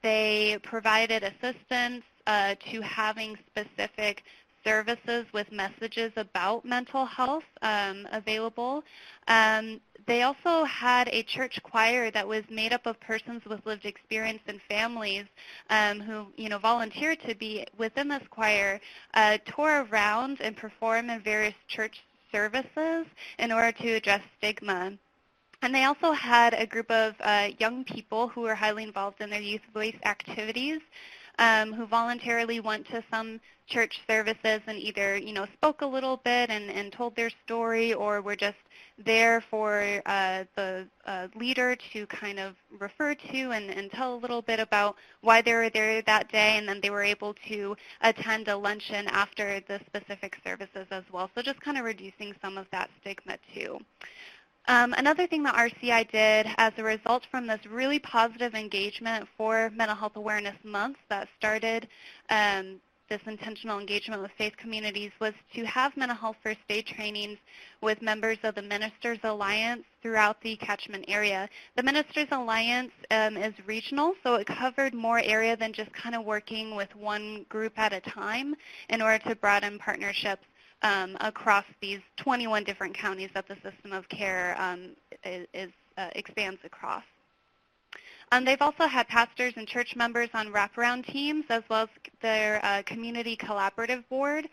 They provided assistance to having specific services with messages about mental health available. They also had a church choir that was made up of persons with lived experience and families who, volunteered to be within this choir, tour around and perform in various church services in order to address stigma. And they also had a group of young people who were highly involved in their youth voice activities, who voluntarily went to some church services and either, spoke a little bit and told their story, or were just there for the leader to kind of refer to and tell a little bit about why they were there that day, and then they were able to attend a luncheon after the specific services as well. So just kind of reducing some of that stigma too. Another thing that RCI did as a result from this really positive engagement for Mental Health Awareness Month that started this intentional engagement with faith communities was to have mental health first aid trainings with members of the Ministers Alliance throughout the catchment area. The Ministers Alliance is regional, so it covered more area than just kind of working with one group at a time in order to broaden partnerships across these 21 different counties that the system of care expands across. They've also had pastors and church members on wraparound teams, as well as their community collaborative board,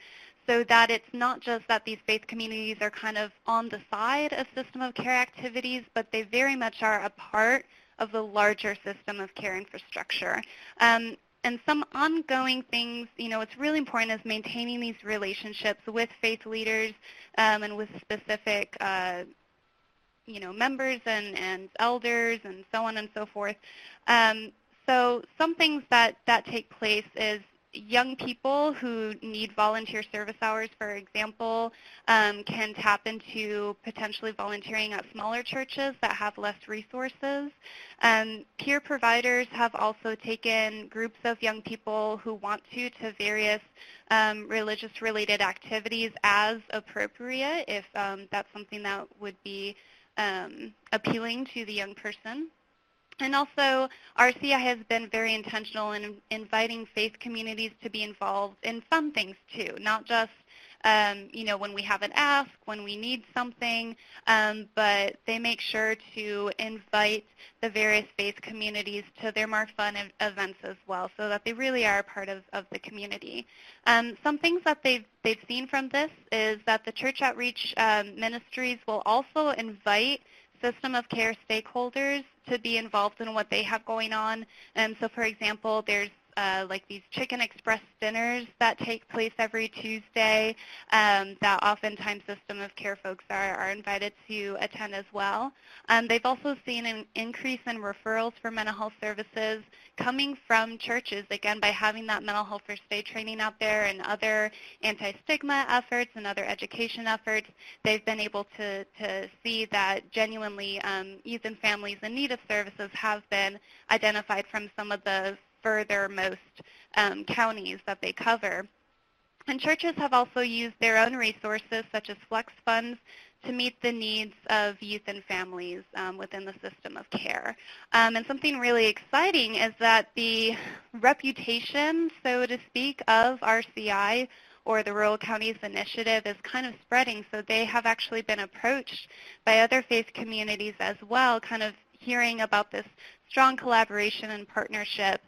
so that it's not just that these faith communities are kind of on the side of system of care activities, but they very much are a part of the larger system of care infrastructure. And some ongoing things, what's really important is maintaining these relationships with faith leaders and with specific, members and elders and so on and so forth. So some things that take place is young people who need volunteer service hours, for example, can tap into potentially volunteering at smaller churches that have less resources. Peer providers have also taken groups of young people who want to various religious-related activities as appropriate, if that's something that would be appealing to the young person. And also, RCI has been very intentional in inviting faith communities to be involved in fun things too, not just when we have an ask, when we need something, but they make sure to invite the various faith communities to their more fun events as well, so that they really are a part of the community. Some things that they've seen from this is that the church outreach ministries will also invite system of care stakeholders to be involved in what they have going on. So for example, there's like these Chicken Express dinners that take place every Tuesday that oftentimes system of care folks are invited to attend as well. They've also seen an increase in referrals for mental health services coming from churches, again, by having that mental health first aid training out there and other anti-stigma efforts and other education efforts. They've been able to see that genuinely youth and families in need of services have been identified from some of the furthermost counties that they cover. And churches have also used their own resources, such as flex funds, to meet the needs of youth and families within the system of care. And something really exciting is that the reputation, so to speak, of RCI, or the Rural Counties Initiative, is kind of spreading. So they have actually been approached by other faith communities as well, kind of hearing about this strong collaboration and partnership.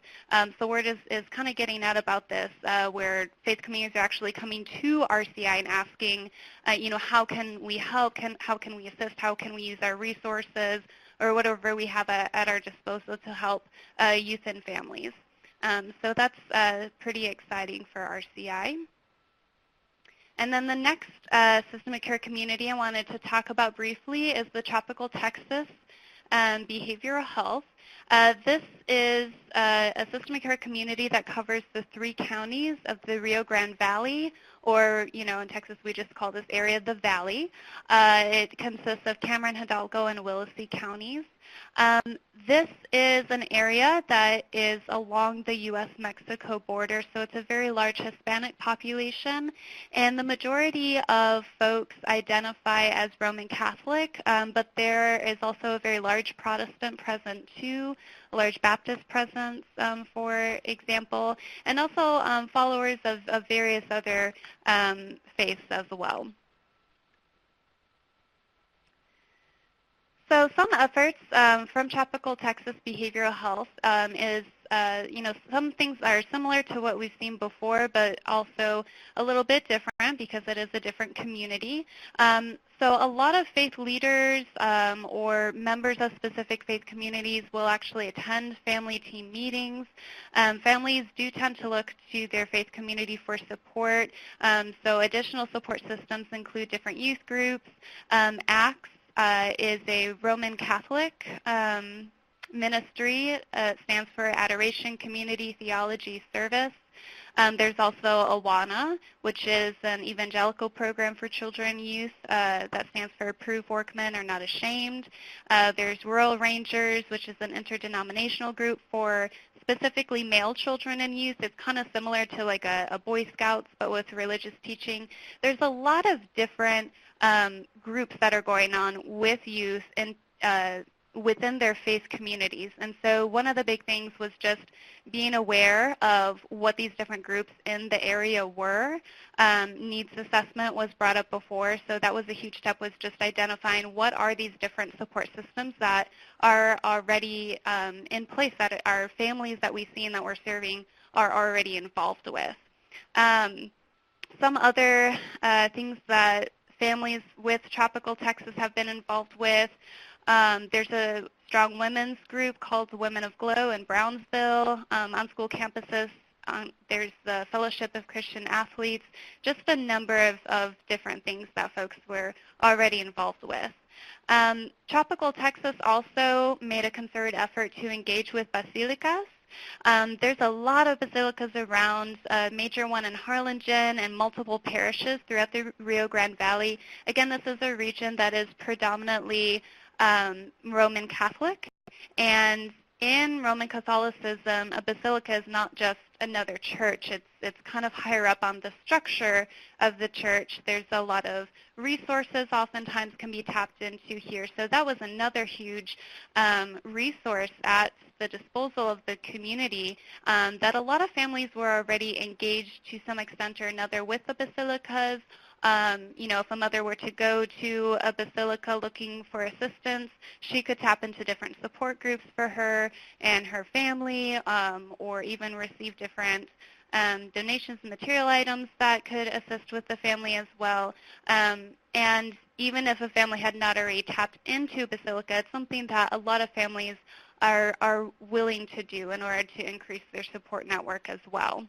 So word is kind of getting out about this, where faith communities are actually coming to RCI and asking, how can we help, how can we assist, how can we use our resources, or whatever we have at our disposal to help youth and families. So that's pretty exciting for RCI. And then the next system of care community I wanted to talk about briefly is the Tropical Texas Behavioral Health. This is a system of care community that covers the 3 counties of the Rio Grande Valley, or, in Texas we just call this area the Valley. It consists of Cameron, Hidalgo, and Willacy counties. This is an area that is along the U.S.-Mexico border, so it's a very large Hispanic population, and the majority of folks identify as Roman Catholic, but there is also a very large Protestant presence too, a large Baptist presence, for example, and also followers of various other faiths as well. So some efforts from Tropical Texas Behavioral Health is, some things are similar to what we've seen before, but also a little bit different because it is a different community. So a lot of faith leaders or members of specific faith communities will actually attend family team meetings. Families do tend to look to their faith community for support. So additional support systems include different youth groups, ACTS, is a Roman Catholic ministry. It stands for Adoration Community Theology Service. There's also AWANA, which is an evangelical program for children and youth that stands for Prove Workmen Are Not Ashamed. There's Rural Rangers, which is an interdenominational group for specifically male children and youth. It's kind of similar to like a Boy Scouts, but with religious teaching. There's a lot of different groups that are going on with youth and within their faith communities. And so one of the big things was just being aware of what these different groups in the area were. Needs assessment was brought up before, so that was a huge step, was just identifying what are these different support systems that are already in place, that our families that we see and that we're serving are already involved with. Some other things that families with Tropical Texas have been involved with. There's a strong women's group called the Women of Glow in Brownsville. On school campuses, there's the Fellowship of Christian Athletes, just a number of different things that folks were already involved with. Tropical Texas also made a concerted effort to engage with basilicas. There's a lot of basilicas around, a major one in Harlingen and multiple parishes throughout the Rio Grande Valley. Again, this is a region that is predominantly Roman Catholic, and in Roman Catholicism, a basilica is not just another church. It's kind of higher up on the structure of the church. There's a lot of resources oftentimes can be tapped into here. So that was another huge resource at the disposal of the community, that a lot of families were already engaged to some extent or another with the basilicas. If a mother were to go to a basilica looking for assistance, she could tap into different support groups for her and her family, or even receive different donations and material items that could assist with the family as well. And even if a family had not already tapped into a basilica, it's something that a lot of families are willing to do in order to increase their support network as well.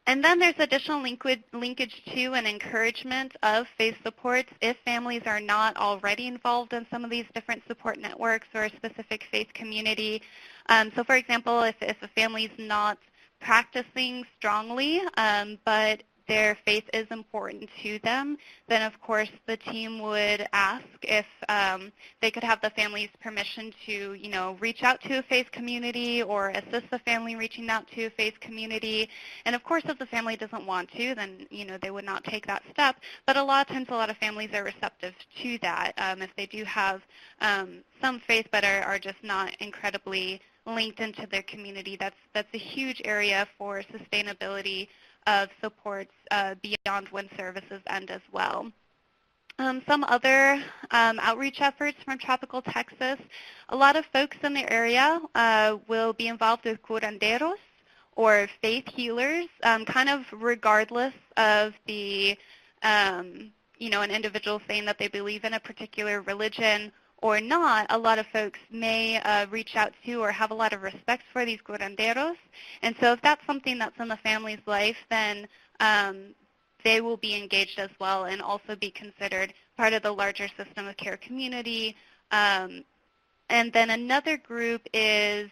And then there's additional linkage to and encouragement of faith supports if families are not already involved in some of these different support networks or a specific faith community. So for example, if a family's not practicing strongly, but their faith is important to them, then of course the team would ask if they could have the family's permission to, reach out to a faith community or assist the family reaching out to a faith community. And of course, if the family doesn't want to, then, they would not take that step. But a lot of times, a lot of families are receptive to that. If they do have some faith but are just not incredibly linked into their community, that's a huge area for sustainability of supports beyond when services end as well. Some other outreach efforts from tropical Texas. A lot of folks in the area will be involved with curanderos, or faith healers, kind of regardless of the, an individual saying that they believe in a particular religion or not. A lot of folks may reach out to or have a lot of respect for these curanderos. And so if that's something that's in the family's life, then they will be engaged as well and also be considered part of the larger system of care community. And then another group is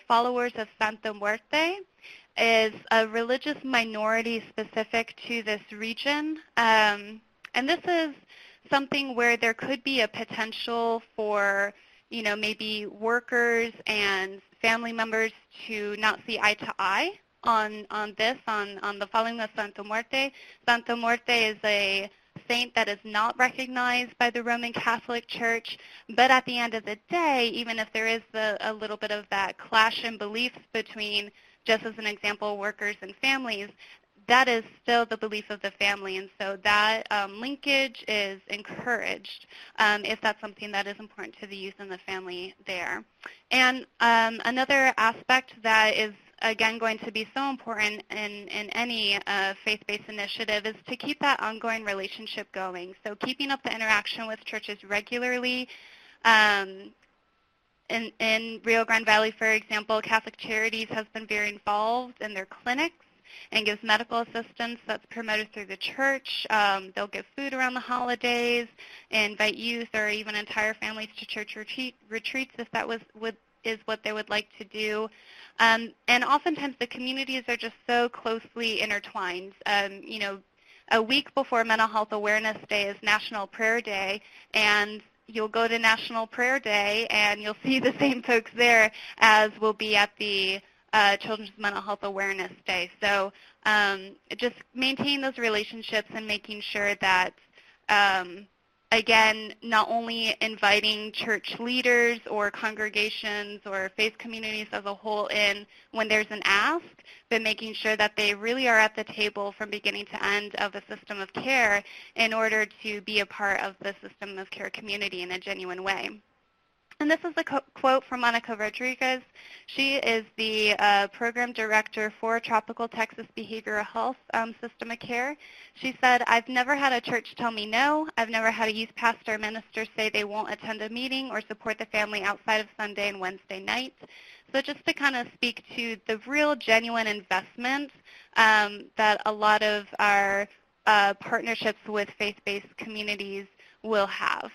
followers of Santa Muerte, is a religious minority specific to this region. And this is something where there could be a potential for, maybe workers and family members to not see eye to eye on the following of Santa Muerte. Santa Muerte is a saint that is not recognized by the Roman Catholic Church, but at the end of the day, even if there is a little bit of that clash in beliefs between, just as an example, workers and families, that is still the belief of the family, and so that linkage is encouraged if that's something that is important to the youth and the family there. And another aspect that is, again, going to be so important in any faith-based initiative is to keep that ongoing relationship going. So keeping up the interaction with churches regularly. In Rio Grande Valley, for example, Catholic Charities has been very involved in their clinics and gives medical assistance that's promoted through the church. They'll give food around the holidays, invite youth or even entire families to church retreats if that is what they would like to do. And oftentimes the communities are just so closely intertwined. A week before Mental Health Awareness Day is National Prayer Day, and you'll go to National Prayer Day and you'll see the same folks there as will be at the Children's Mental Health Awareness Day. So just maintain those relationships and making sure that, again, not only inviting church leaders or congregations or faith communities as a whole in when there's an ask, but making sure that they really are at the table from beginning to end of the system of care in order to be a part of the system of care community in a genuine way. And this is a quote from Monica Rodriguez. She is the program director for Tropical Texas Behavioral Health System of Care. She said, "I've never had a church tell me no. I've never had a youth pastor or minister say they won't attend a meeting or support the family outside of Sunday and Wednesday nights." So just to kind of speak to the real genuine investment that a lot of our partnerships with faith-based communities will have.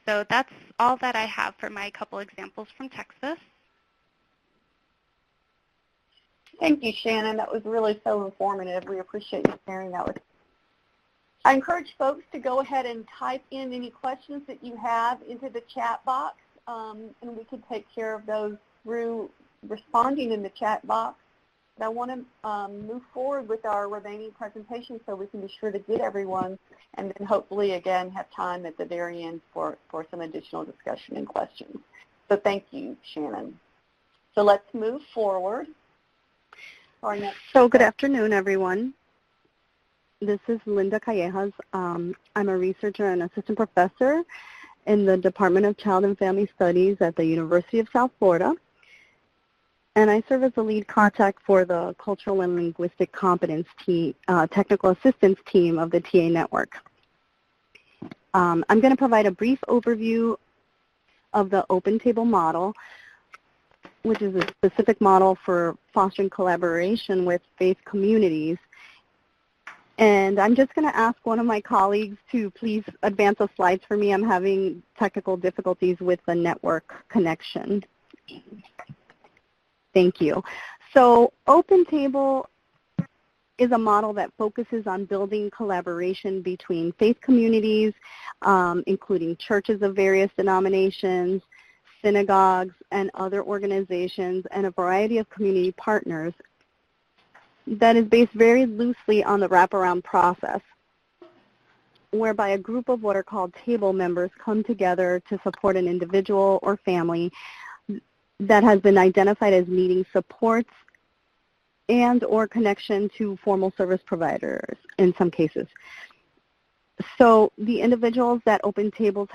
So that's all that I have for my couple examples from Texas.
Thank you, Shannon. That was really so informative. We appreciate you sharing that with us. I encourage folks to go ahead and type in any questions that you have into the chat box, and we can take care of those through responding in the chat box. But I want to move forward with our remaining presentation so we can be sure to get everyone, and then hopefully, again, have time at the very end for some additional discussion and questions. So thank you, Shannon. So let's move forward.
So good afternoon, everyone. This is Linda Callejas. I'm a researcher and assistant professor in the Department of Child and Family Studies at the University of South Florida. And I serve as the lead contact for the Cultural and Linguistic Competency Technical Assistance Team of the TA Network. I'm going to provide a brief overview of the Open Table model, which is a specific model for fostering collaboration with faith communities. And I'm just going to ask one of my colleagues to please advance the slides for me. I'm having technical difficulties with the network connection. Thank you. So Open Table is a model that focuses on building collaboration between faith communities, including churches of various denominations, synagogues, and other organizations, and a variety of community partners that is based very loosely on the wraparound process, whereby a group of what are called table members come together to support an individual or family that has been identified as needing supports and or connection to formal service providers in some cases. So the individuals that open tables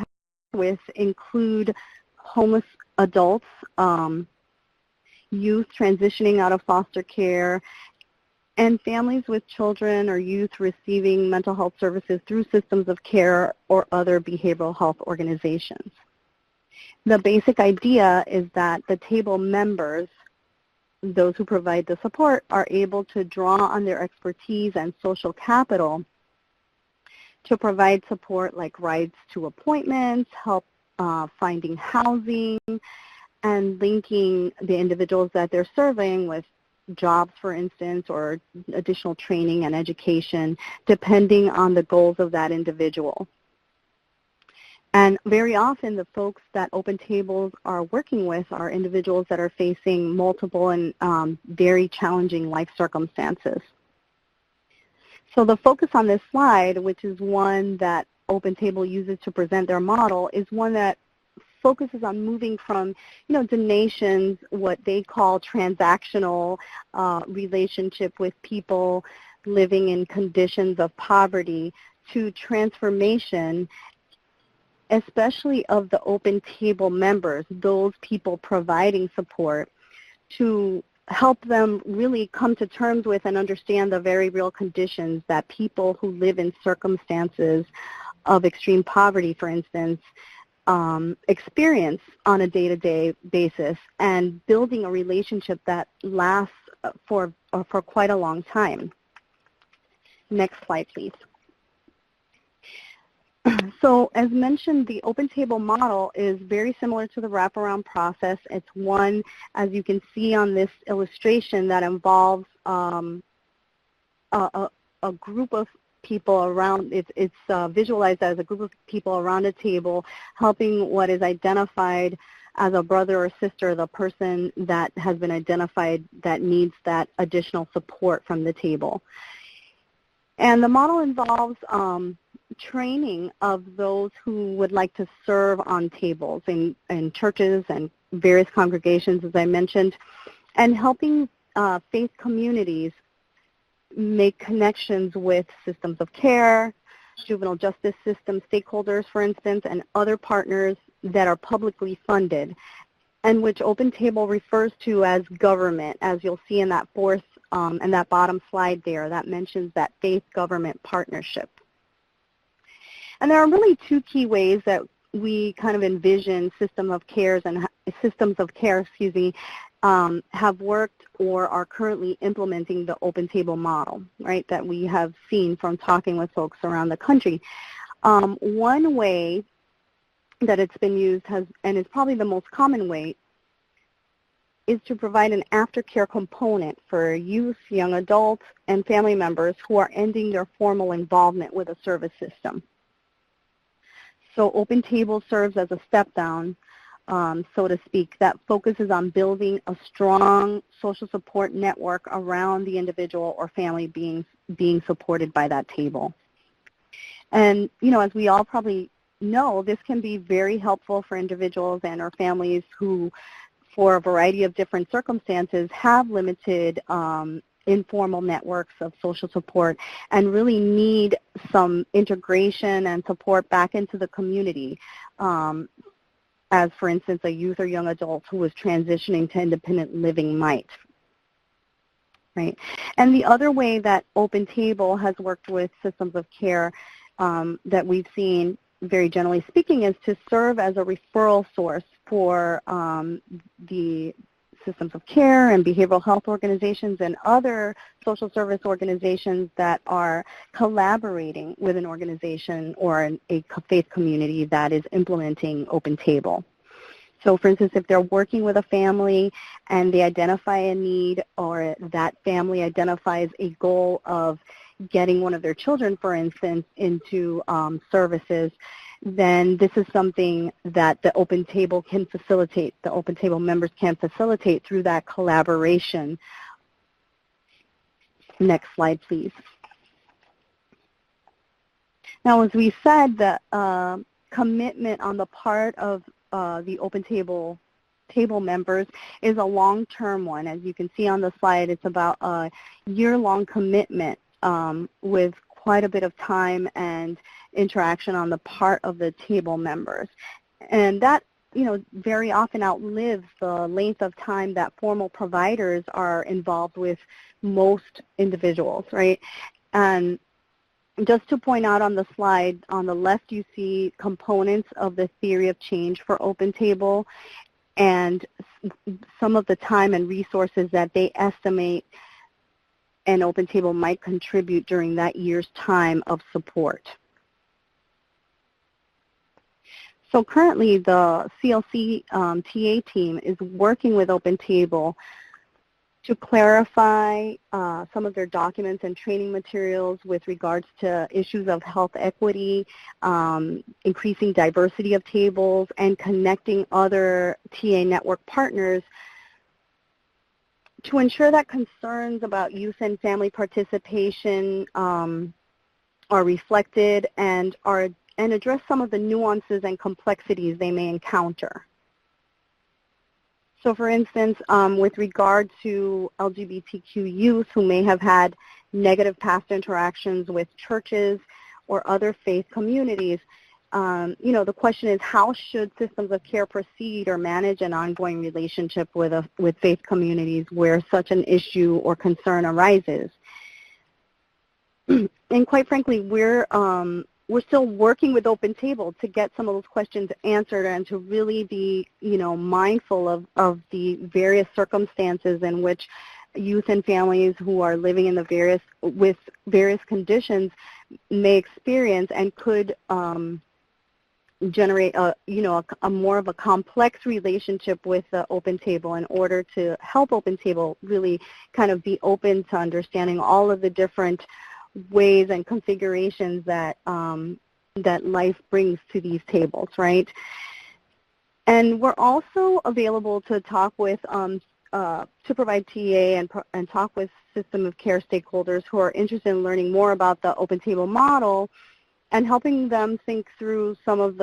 with include homeless adults, youth transitioning out of foster care, and families with children or youth receiving mental health services through systems of care or other behavioral health organizations. The basic idea is that the table members, those who provide the support, are able to draw on their expertise and social capital to provide support like rides to appointments, help finding housing, and linking the individuals that they're serving with jobs, for instance, or additional training and education, depending on the goals of that individual. And very often the folks that Open Tables are working with are individuals that are facing multiple and very challenging life circumstances. So the focus on this slide, which is one that Open Table uses to present their model, is one that focuses on moving from, donations, what they call transactional relationship with people living in conditions of poverty, to transformation, especially of the Open Table members, those people providing support, to help them really come to terms with and understand the very real conditions that people who live in circumstances of extreme poverty, for instance, experience on a day-to-day basis, and building a relationship that lasts for quite a long time. Next slide, please. So as mentioned, the Open Table model is very similar to the wraparound process. It's one, as you can see on this illustration, that involves a group of people around. It's visualized as a group of people around a table helping what is identified as a brother or sister, the person that has been identified that needs that additional support from the table. And the model involves training of those who would like to serve on tables in churches and various congregations, as I mentioned, and helping faith communities make connections with systems of care, juvenile justice system stakeholders, for instance, and other partners that are publicly funded, and which Open Table refers to as government, as you'll see in that fourth and that bottom slide there, that mentions that faith-government partnership. And there are really two key ways that we kind of envision systems of care, have worked or are currently implementing the Open Table model, right, that we have seen from talking with folks around the country. One way that it's been used and is probably the most common way, is to provide an aftercare component for youth, young adults, and family members who are ending their formal involvement with a service system. So Open Table serves as a step down, so to speak, that focuses on building a strong social support network around the individual or family being supported by that table. And, as we all probably know, this can be very helpful for individuals and or families who, for a variety of different circumstances, have limited informal networks of social support and really need some integration and support back into the community, as, for instance, a youth or young adult who is transitioning to independent living might. Right? And the other way that Open Table has worked with systems of care that we've seen, very generally speaking, is to serve as a referral source for the systems of care and behavioral health organizations and other social service organizations that are collaborating with an organization or a faith community that is implementing Open Table. So for instance, if they're working with a family and they identify a need, or that family identifies a goal of getting one of their children, for instance, into services, then this is something that the Open Table can facilitate, the Open Table members can facilitate through that collaboration. Next slide, please. Now, as we said, the commitment on the part of the Open Table members is a long-term one. As you can see on the slide, it's about a year-long commitment with quite a bit of time and interaction on the part of the table members. And that, very often outlives the length of time that formal providers are involved with most individuals, right? And just to point out on the slide, on the left you see components of the theory of change for Open Table and some of the time and resources that they estimate an Open Table might contribute during that year's time of support. So currently the CLC TA team is working with Open Table to clarify some of their documents and training materials with regards to issues of health equity, increasing diversity of tables, and connecting other TA network partners to ensure that concerns about youth and family participation are reflected and address some of the nuances and complexities they may encounter. So for instance, with regard to LGBTQ youth who may have had negative past interactions with churches or other faith communities, the question is, how should systems of care proceed or manage an ongoing relationship with faith communities where such an issue or concern arises? And quite frankly, we're still working with Open Table to get some of those questions answered and to really be, mindful of the various circumstances in which youth and families who are living in with various conditions may experience and could generate a more of a complex relationship with the Open Table in order to help Open Table really kind of be open to understanding all of the different ways and configurations that that life brings to these tables, right? And we're also available to talk with, to provide TA and talk with system of care stakeholders who are interested in learning more about the Open Table model and helping them think through some of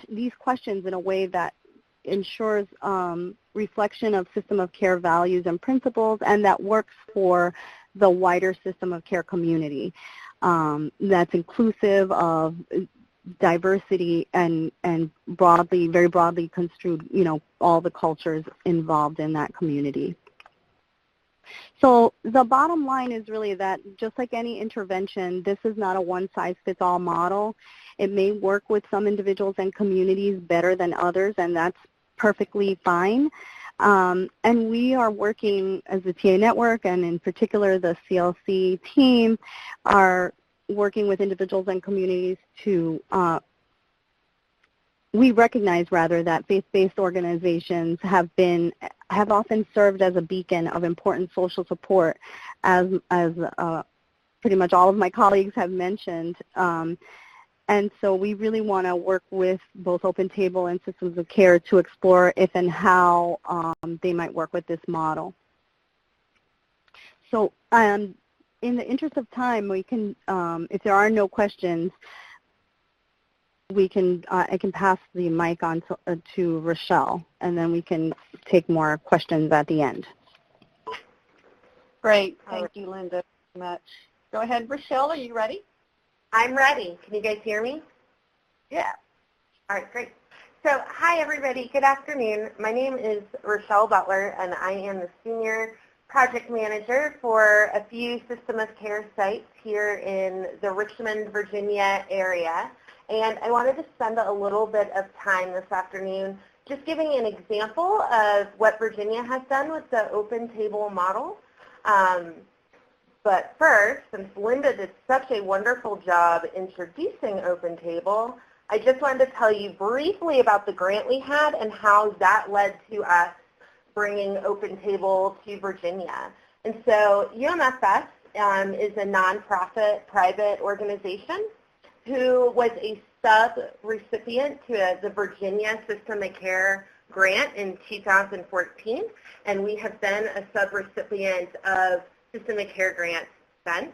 these questions in a way that ensures reflection of system of care values and principles and that works for the wider system of care community that's inclusive of diversity and very broadly construed, all the cultures involved in that community. So the bottom line is really that just like any intervention, this is not a one-size-fits-all model. It may work with some individuals and communities better than others, and that's perfectly fine. And we are working as the TA network, and in particular the CLC team, are working with individuals and communities to, we recognize rather that faith-based organizations have often served as a beacon of important social support, as pretty much all of my colleagues have mentioned. And so we really want to work with both Open Table and systems of care to explore if and how they might work with this model. So in the interest of time, we can, if there are no questions, we can, I can pass the mic on to Rochelle, and then we can take more questions at the end.
Great. Thank you, Linda, very much. Go ahead, Rochelle. Are you ready?
I'm ready. Can you guys hear me?
Yeah.
All right, great. So hi, everybody. Good afternoon. My name is Rochelle Butler, and I am the Senior Project Manager for a few system of care sites here in the Richmond, Virginia area. And I wanted to spend a little bit of time this afternoon just giving an example of what Virginia has done with the Open Table model. But first, since Linda did such a wonderful job introducing Open Table, I just wanted to tell you briefly about the grant we had and how that led to us bringing Open Table to Virginia. And so UMFS is a nonprofit private organization who was a sub-recipient to the Virginia System of Care grant in 2014, and we have been a sub-recipient of System of Care grants since.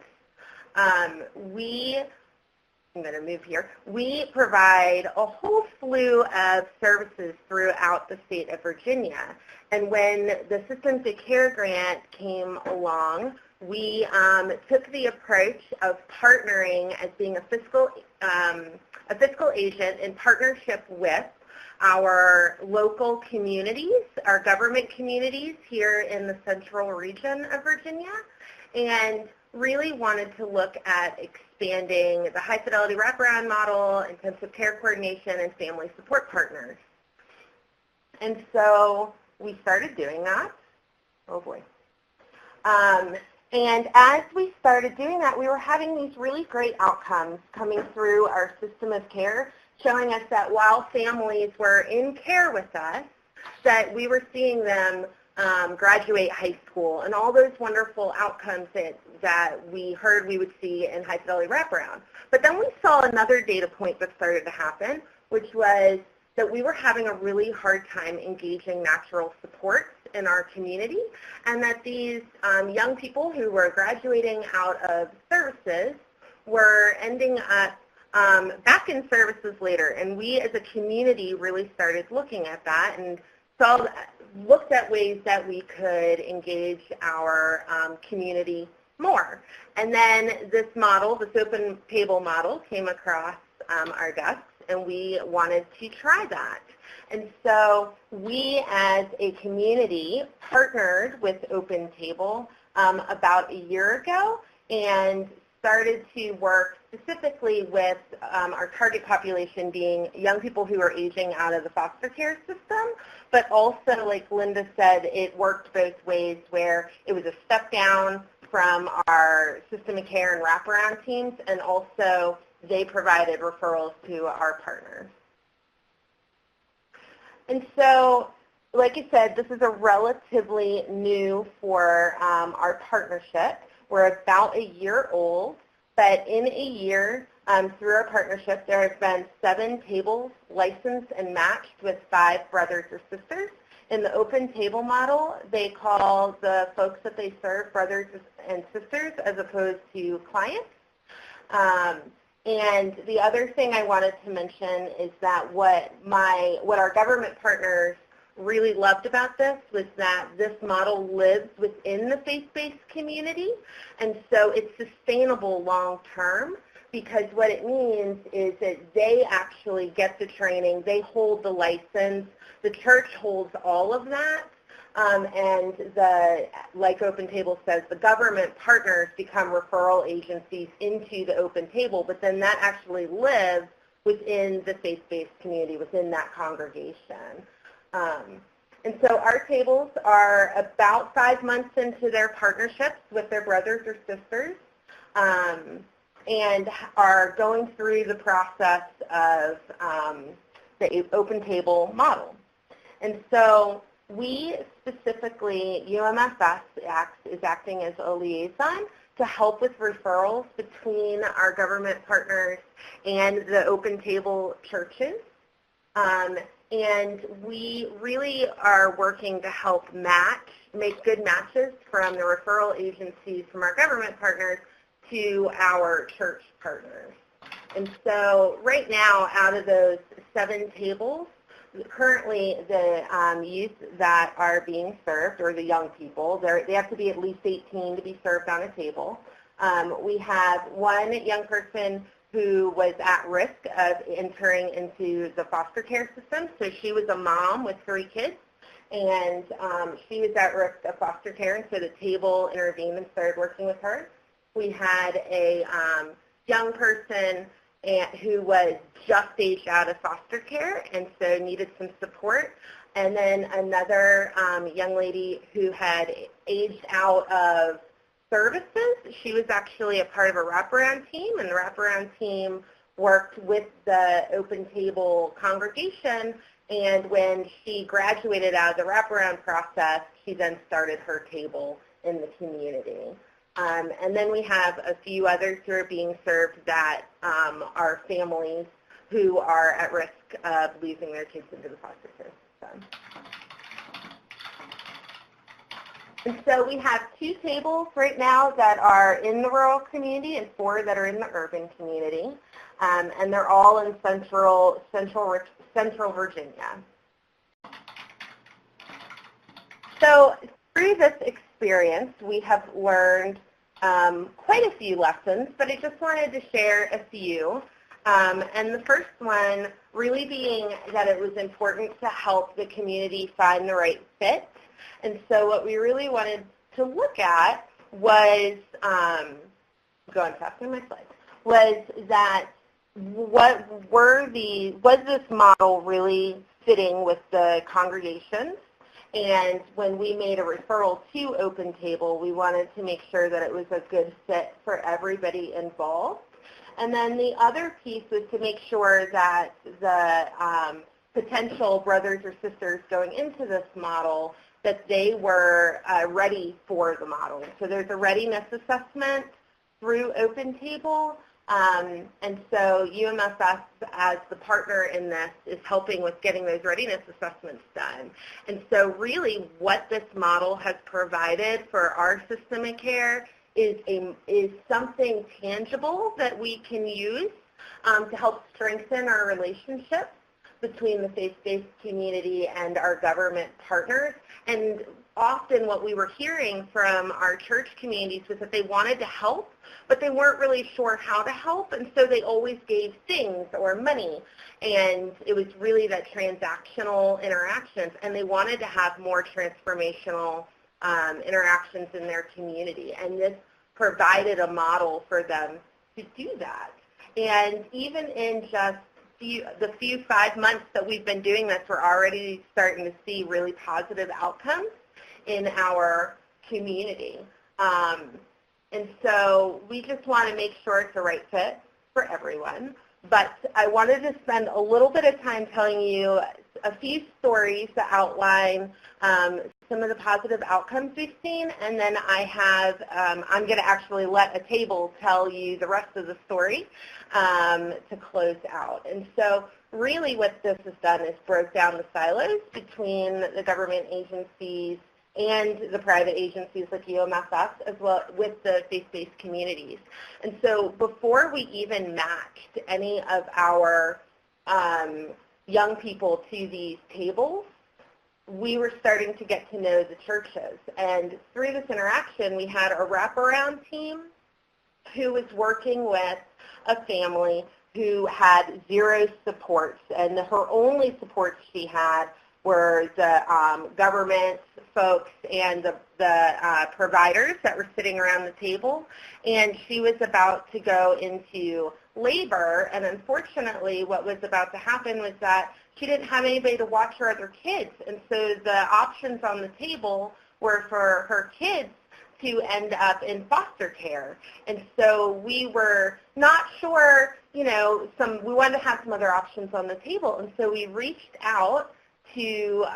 I'm going to move here. We provide a whole slew of services throughout the state of Virginia. And when the Systems of Care grant came along, we took the approach of partnering as being a fiscal agent in partnership with our local communities, our government communities here in the central region of Virginia, and really wanted to look at expanding the high-fidelity wraparound model, intensive care coordination, and family support partners. And so we started doing that. Oh, boy. And as we started doing that, we were having these really great outcomes coming through our system of care, showing us that while families were in care with us, that we were seeing them graduate high school and all those wonderful outcomes that we heard we would see in high-fidelity wraparound. But then we saw another data point that started to happen, which was that we were having a really hard time engaging natural supports in our community, and that these young people who were graduating out of services were ending up back in services later. And we as a community really started looking at that and looked at ways that we could engage our community more. And then this model, this Open Table model, came across our desks, and we wanted to try that. And so we as a community partnered with Open Table about a year ago and started to work specifically with our target population being young people who are aging out of the foster care system, but also, like Linda said, it worked both ways where it was a step down from our system of care and wraparound teams, and also they provided referrals to our partners. And so, like I said, this is a relatively new for our partnership. We're about a year old, but in a year, through our partnership, there have been 7 tables licensed and matched with 5 brothers or sisters. In the Open Table model, they call the folks that they serve brothers and sisters as opposed to clients. And the other thing I wanted to mention is that what our government partners really loved about this was that this model lives within the faith-based community, and so it's sustainable long-term, because what it means is that they actually get the training, they hold the license, the church holds all of that, and like Open Table says, the government partners become referral agencies into the Open Table, but then that actually lives within the faith-based community, within that congregation. And so our tables are about 5 months into their partnerships with their brothers or sisters, and are going through the process of the Open Table model. And so we specifically, UMFS is acting as a liaison to help with referrals between our government partners and the Open Table churches. And we really are working to help make good matches from the referral agencies from our government partners to our church partners. And so right now, out of those 7 tables, currently the youth that are being served, or the young people, they have to be at least 18 to be served on a table. We have 1 young person who was at risk of entering into the foster care system. So she was a mom with 3 kids, and she was at risk of foster care, and so the table intervened and started working with her. We had a young person who was just aged out of foster care and so needed some support, and then another young lady who had aged out of services. She was actually a part of a wraparound team, and the wraparound team worked with the Open Table congregation, and when she graduated out of the wraparound process, she then started her table in the community. And then we have a few others who are being served that are families who are at risk of losing their kids into the foster care system. And so we have 2 tables right now that are in the rural community and 4 that are in the urban community. And they're all in central Virginia. So through this experience, we have learned quite a few lessons, but I just wanted to share a few. And the first one really being that it was important to help the community find the right fit. And so what we really wanted to look at was, going faster in my slides, was that was this model really fitting with the congregations? And when we made a referral to Open Table, we wanted to make sure that it was a good fit for everybody involved. And then the other piece was to make sure that the potential brothers or sisters going into this model, that they were ready for the model. So there's a readiness assessment through Open Table. And so UMSS, as the partner in this, is helping with getting those readiness assessments done. And so really what this model has provided for our system of care is something tangible that we can use to help strengthen our relationships between the faith-based community and our government partners. And often what we were hearing from our church communities was that they wanted to help, but they weren't really sure how to help, and so they always gave things or money. And it was really that transactional interactions, and they wanted to have more transformational interactions in their community. And this provided a model for them to do that. And even in just the few 5 months that we've been doing this, we're already starting to see really positive outcomes in our community. And so we just want to make sure it's the right fit for everyone. But I wanted to spend a little bit of time telling you a few stories that outline some of the positive outcomes we've seen, and then I'm going to actually let a table tell you the rest of the story to close out. And so really what this has done is broke down the silos between the government agencies and the private agencies like UMSS, as well with the faith-based communities. And so before we even matched any of our young people to these tables, we were starting to get to know the churches. And through this interaction, we had a wraparound team who was working with a family who had 0 supports, and her only supports she had were the government folks and the providers that were sitting around the table. And she was about to go into labor, and unfortunately what was about to happen was that she didn't have anybody to watch her other kids. And so the options on the table were for her kids to end up in foster care. And so we were not sure, we wanted to have some other options on the table. And so we reached out to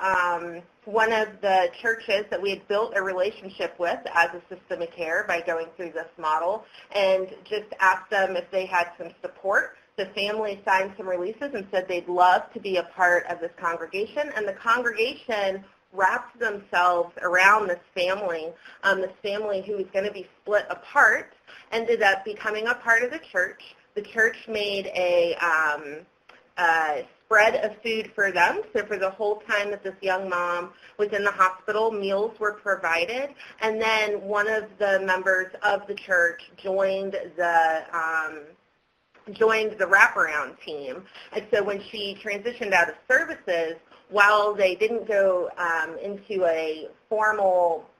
one of the churches that we had built a relationship with as a system of care by going through this model, and just asked them if they had some support. The family signed some releases and said they'd love to be a part of this congregation, and the congregation wrapped themselves around this family who was going to be split apart, ended up becoming a part of the church. The church made a spread of food for them. So for the whole time that this young mom was in the hospital, meals were provided. And then one of the members of the church joined the wraparound team. And so when she transitioned out of services, while they didn't go into a formal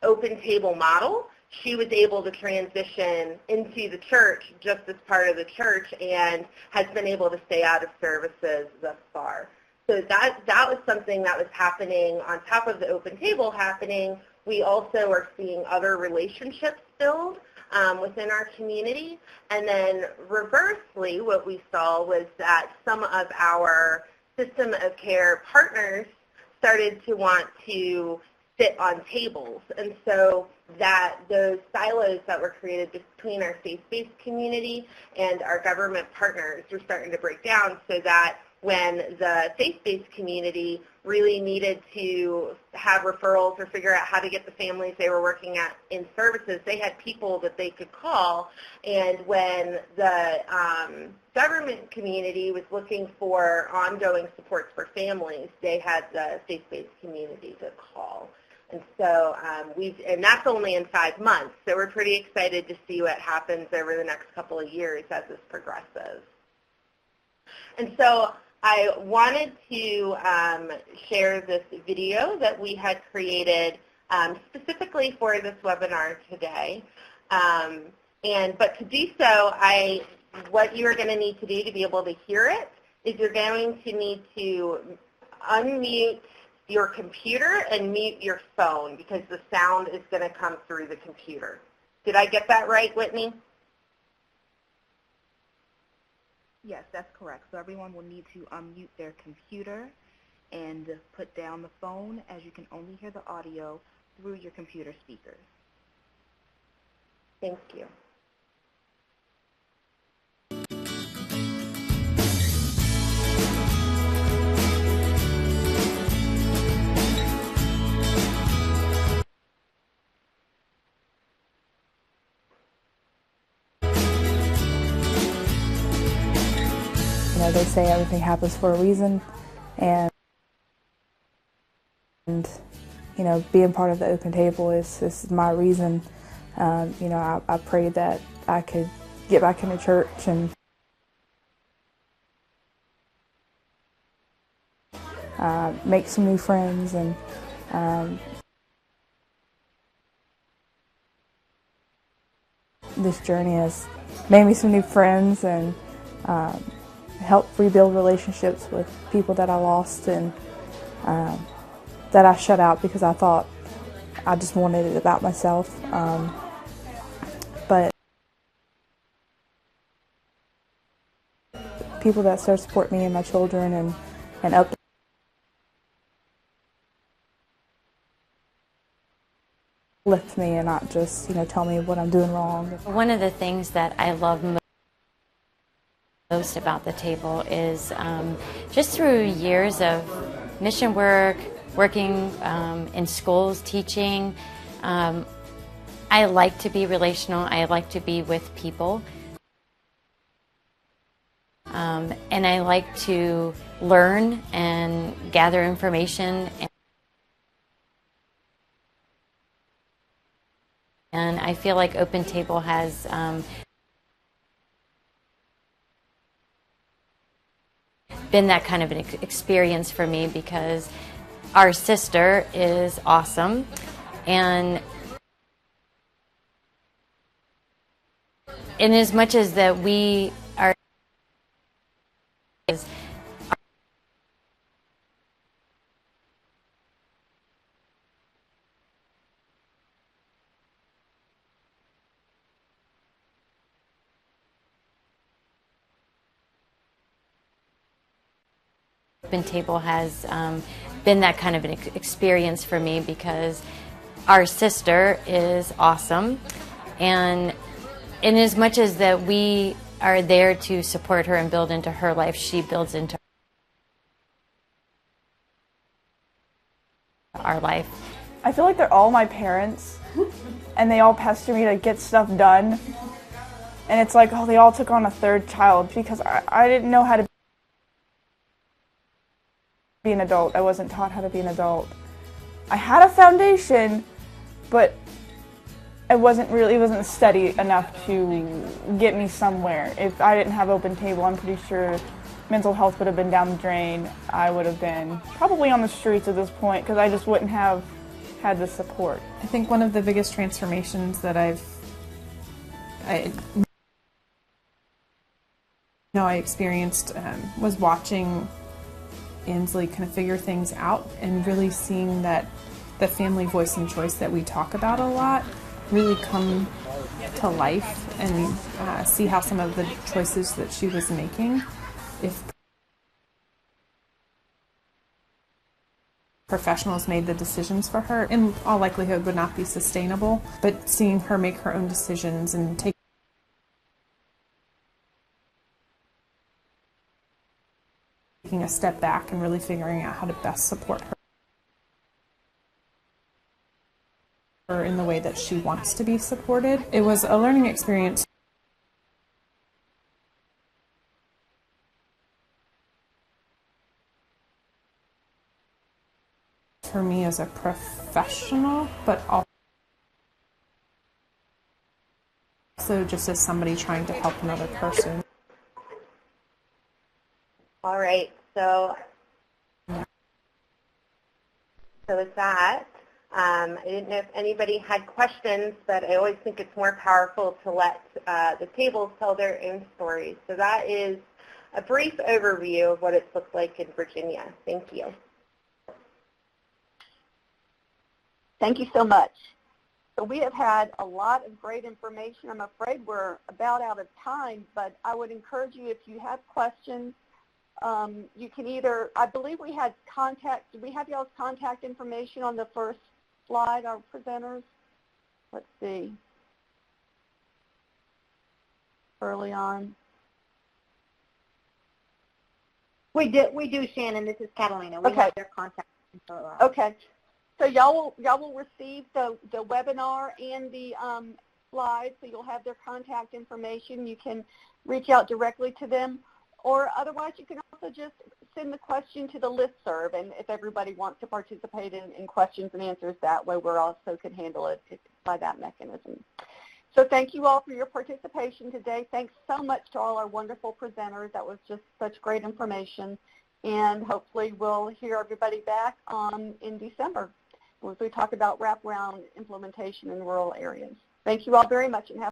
Open Table model, she was able to transition into the church just as part of the church and has been able to stay out of services thus far. So that was something that was happening on top of the Open Table happening. We also are seeing other relationships build within our community. And then reversely, what we saw was that some of our system of care partners started to want to sit on tables. And so that those silos that were created between our faith-based community and our government partners were starting to break down, so that when the faith-based community really needed to have referrals or figure out how to get the families they were working at in services, they had people that they could call. And when the government community was looking for ongoing supports for families, they had the faith-based community to call. And so and that's only in 5 months. So we're pretty excited to see what happens over the next couple of years as this progresses. And so I wanted to share this video that we had created specifically for this webinar today. But to do so, what you're going to need to do to be able to hear it is you're going to need to unmute your computer and mute your phone, because the sound is going to come through the computer. Did I get that right, Whitney?
Yes, that's correct. So everyone will need to unmute their computer and put down the phone, as you can only hear the audio through your computer speakers.
Thank you.
You know, they say everything happens for a reason, and you know, being part of the Open Table is my reason. You know, I prayed that I could get back into church and make some new friends, and this journey has made me some new friends and help rebuild relationships with people that I lost and that I shut out because I thought I just wanted it about myself. But people that still support me and my children and uplift me and not just, you know, tell me what I'm doing wrong.
One of the things that I love most about the table is just through years of mission work, working in schools, teaching, I like to be relational. I like to be with people. And I like to learn and gather information. And I feel like Open Table has been that kind of an experience for me, because our sister is awesome, and in as much as that we are Open Table has been that kind of an experience for me, because our sister is awesome, and in as much as that we are there to support her and build into her life, she builds into our life.
I feel like they're all my parents, and they all pester me to get stuff done, and it's like, oh, they all took on a third child, because I didn't know how to be an adult. I wasn't taught how to be an adult. I had a foundation, but it wasn't steady enough to get me somewhere. If I didn't have Open Table, I'm pretty sure mental health would have been down the drain. I would have been probably on the streets at this point, because I just wouldn't have had the support.
I think one of the biggest transformations that I experienced was watching Ansley kind of figure things out, and really seeing that the family voice and choice that we talk about a lot really come to life and see how some of the choices that she was making, if professionals made the decisions for her, in all likelihood would not be sustainable. But seeing her make her own decisions and taking a step back and really figuring out how to best support her in the way that she wants to be supported. It was a learning experience for me as a professional, but also just as somebody trying to help another person.
All right, so with that, I didn't know if anybody had questions, but I always think it's more powerful to let the tables tell their own stories. So that is a brief overview of what it's looked like in Virginia. Thank you.
Thank you so much. So we have had a lot of great information. I'm afraid we're about out of time, but I would encourage you, if you have questions, you can either, I believe we had contact, did we have y'all's contact information on the first slide, our presenters? Let's see. Early on.
We do, Shannon. This is Catalina. We have their contact info.
Okay. So y'all will receive the webinar and the slides, so you'll have their contact information. You can reach out directly to them, or otherwise you can also just send the question to the listserv, and if everybody wants to participate in questions and answers that way, we're also can handle it by that mechanism. So thank you all for your participation today. Thanks so much to all our wonderful presenters. That was just such great information, and hopefully we'll hear everybody back in December as we talk about wraparound implementation in rural areas. Thank you all very much, and have